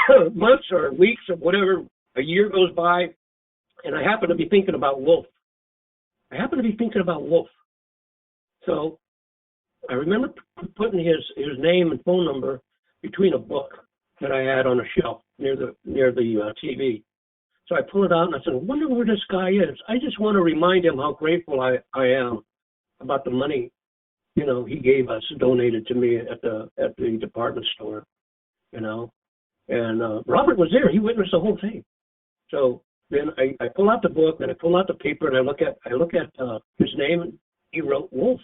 So months or weeks or whatever, a year goes by, and I happen to be thinking about Wolf. So I remember putting his name and phone number between a book that I had on a shelf near the TV. So I pull it out and I said, I wonder where this guy is. I just want to remind him how grateful I am about the money, you know, he gave us, donated to me at the department store, you know. And Robert was there. He witnessed the whole thing. So then I pull out the book and I pull out the paper and I look at his name, and he wrote Wolf.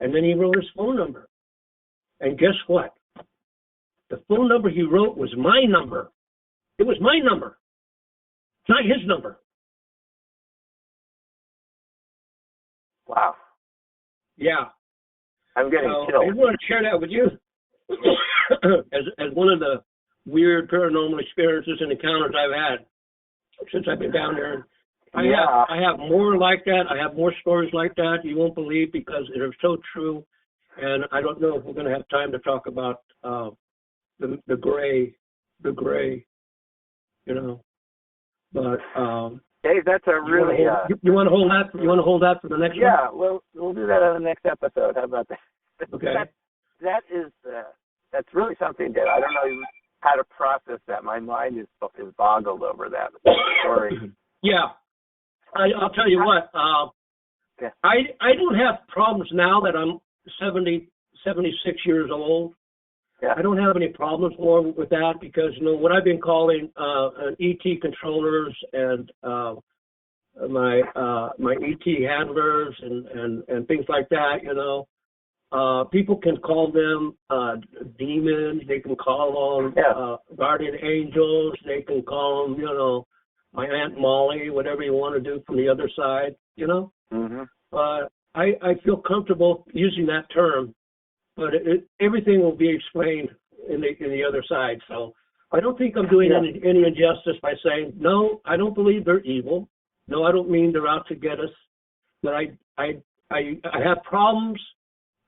And then he wrote his phone number. And guess what? The phone number he wrote was my number. It was my number. Not his number. Wow. Yeah. I'm getting chills. I want to share that with you as one of the weird paranormal experiences and encounters I've had since I've been down there. I have more like that. I have more stories like that you won't believe because they're so true. And I don't know if we're going to have time to talk about the gray, you know. But Dave, that's a really you want to hold that. You want to hold that for the next one? Yeah, we'll do that on the next episode. How about that? Okay. That's really something, Dave. I don't know how to process that. My mind is boggled over that story. Yeah, I'll tell you what. Yeah. I don't have problems now that I'm 76 years old. Yeah. I don't have any problems more with that because, you know, what I've been calling ET controllers and my ET handlers and things like that, you know. People can call them demons. They can call them guardian angels. They can call them, you know, my Aunt Molly, whatever you want to do from the other side, you know. Mm-hmm. But I feel comfortable using that term. But everything will be explained in the other side. So I don't think I'm doing any injustice by saying, no, I don't believe they're evil. No, I don't mean they're out to get us. But I have problems.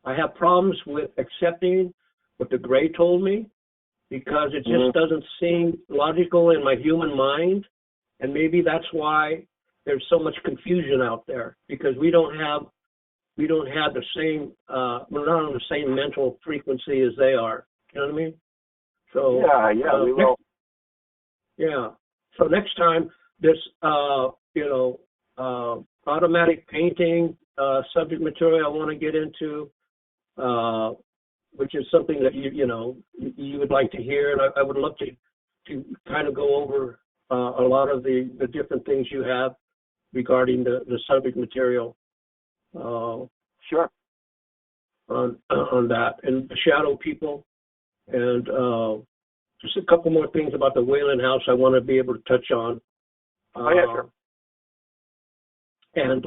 I have problems with accepting what the gray told me because it just doesn't seem logical in my human mind. And maybe that's why there's so much confusion out there because we don't have the same, we're not on the same mental frequency as they are. You know what I mean? So we will. So next time, this automatic painting subject material I want to get into, which is something that you would like to hear, and I would love to kind of go over a lot of the different things you have regarding the subject material. Sure. On that, and the shadow people, and just a couple more things about the Whalen House I want to be able to touch on. Sure. And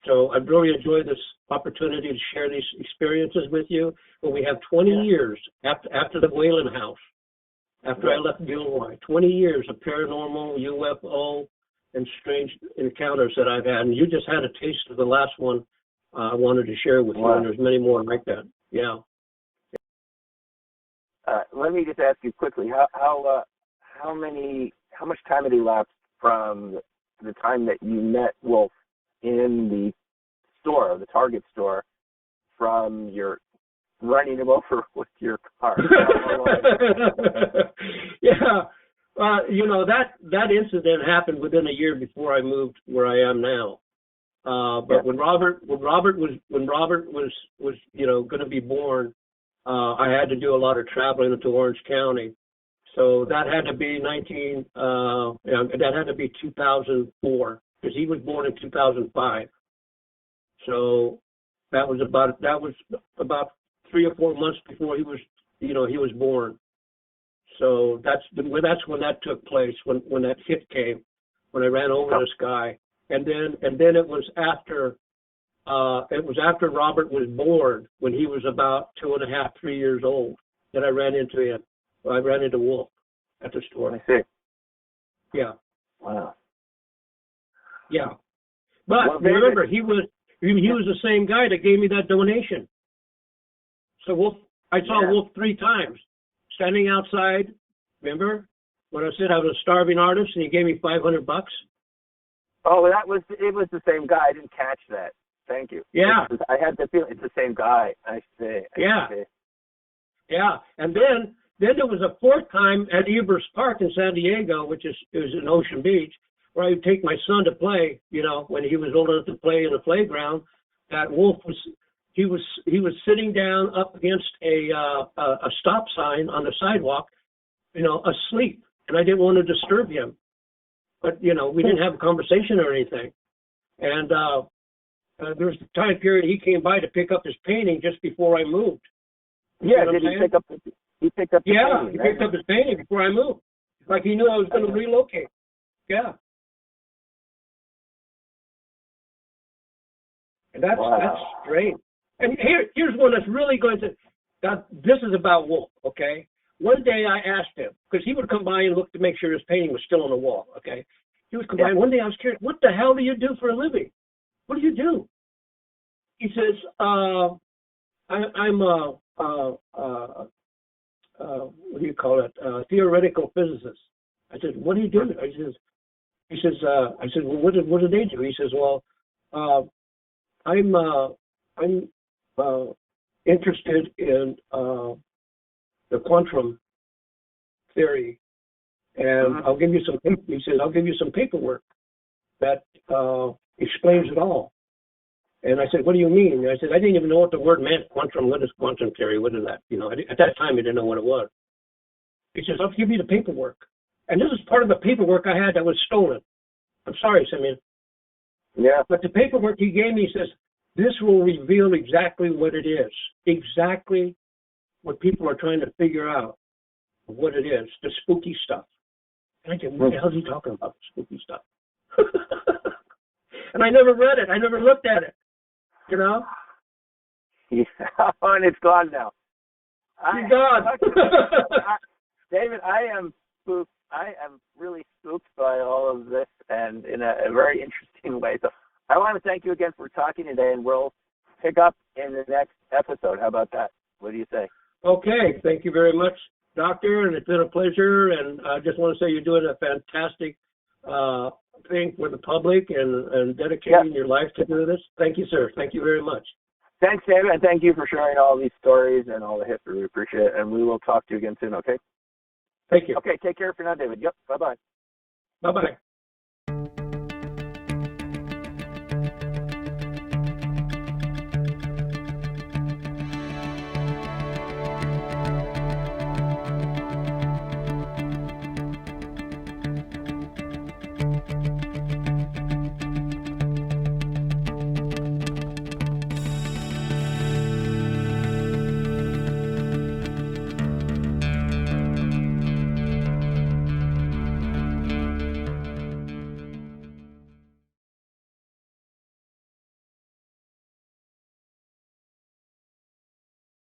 so I've really enjoyed this opportunity to share these experiences with you. When we have 20 years after the Whalen House, after I left Gilroy, 20 years of paranormal, UFO, and strange encounters that I've had. And you just had a taste of the last one I wanted to share with you, and there's many more like that. Yeah. Let me just ask you quickly, how much time had elapsed from the time that you met Wolf in the store, the Target store, from your running him over with your car? That incident happened within a year before I moved where I am now. But when Robert was going to be born, I had to do a lot of traveling into Orange County. So that had to be 2004, because he was born in 2005. So that was about 3 or 4 months before he was born. So that's when that took place, when that hit came, when I ran over this guy. And then it was after Robert was born, when he was about 2.5, 3 years old, that I ran into him. I ran into Wolf at the store. I see. Yeah. Wow. Yeah. But remember, he was the same guy that gave me that donation. So I saw Wolf 3 times, standing outside. Remember when I said I was a starving artist and he gave me $500? Oh, it was the same guy. I didn't catch that. Thank you. Yeah. I had the feeling it's the same guy. I see. Yeah. And then there was a 4th time at Evers Park in San Diego, which is in Ocean Beach, where I would take my son to play, when he was old enough to play in the playground. That Wolf was sitting down up against a stop sign on the sidewalk, asleep, and I didn't want to disturb him. But, we didn't have a conversation or anything. And there was a time period he came by to pick up his painting just before I moved. Yeah, did he pick up the painting? He picked up his painting before I moved. Like he knew I was going to relocate. Yeah. And that's strange. And here's one that's really going to, this is about Wolf, okay? One day I asked him, because he would come by and look to make sure his painting was still on the wall, okay? He would come by, and one day I was curious, what the hell do you do for a living? What do you do? He says, I'm what do you call it? Theoretical physicist. I said, what do you do? I said, well, what do they do? He says, well, I'm interested in the quantum theory, and I'll give you some. He says, I'll give you some paperwork that explains it all. And I said, what do you mean? And I said, I didn't even know what the word meant. Quantum. What is quantum theory? What is that? At that time, I didn't know what it was. He says, I'll give you the paperwork. And this is part of the paperwork I had that was stolen. I'm sorry, Simeon. Yeah. But the paperwork he gave me says, this will reveal exactly what it is, exactly what people are trying to figure out what it is, the spooky stuff. And I said, what the hell is he talking about, the spooky stuff? And I never read it. I never looked at it, Yeah, and it's gone now. It's gone. David, I am spooked. I am really spooked by all of this, and in a very interesting way. So I want to thank you again for talking today, and we'll pick up in the next episode. How about that? What do you say? Okay. Thank you very much, Doctor, and it's been a pleasure. And I just want to say you're doing a fantastic thing for the public and dedicating your life to do this. Thank you, sir. Thank you very much. Thanks, David, and thank you for sharing all these stories and all the history. We appreciate it, and we will talk to you again soon, okay? Thank you. Okay, take care for now, David. Yep, bye-bye. Bye-bye.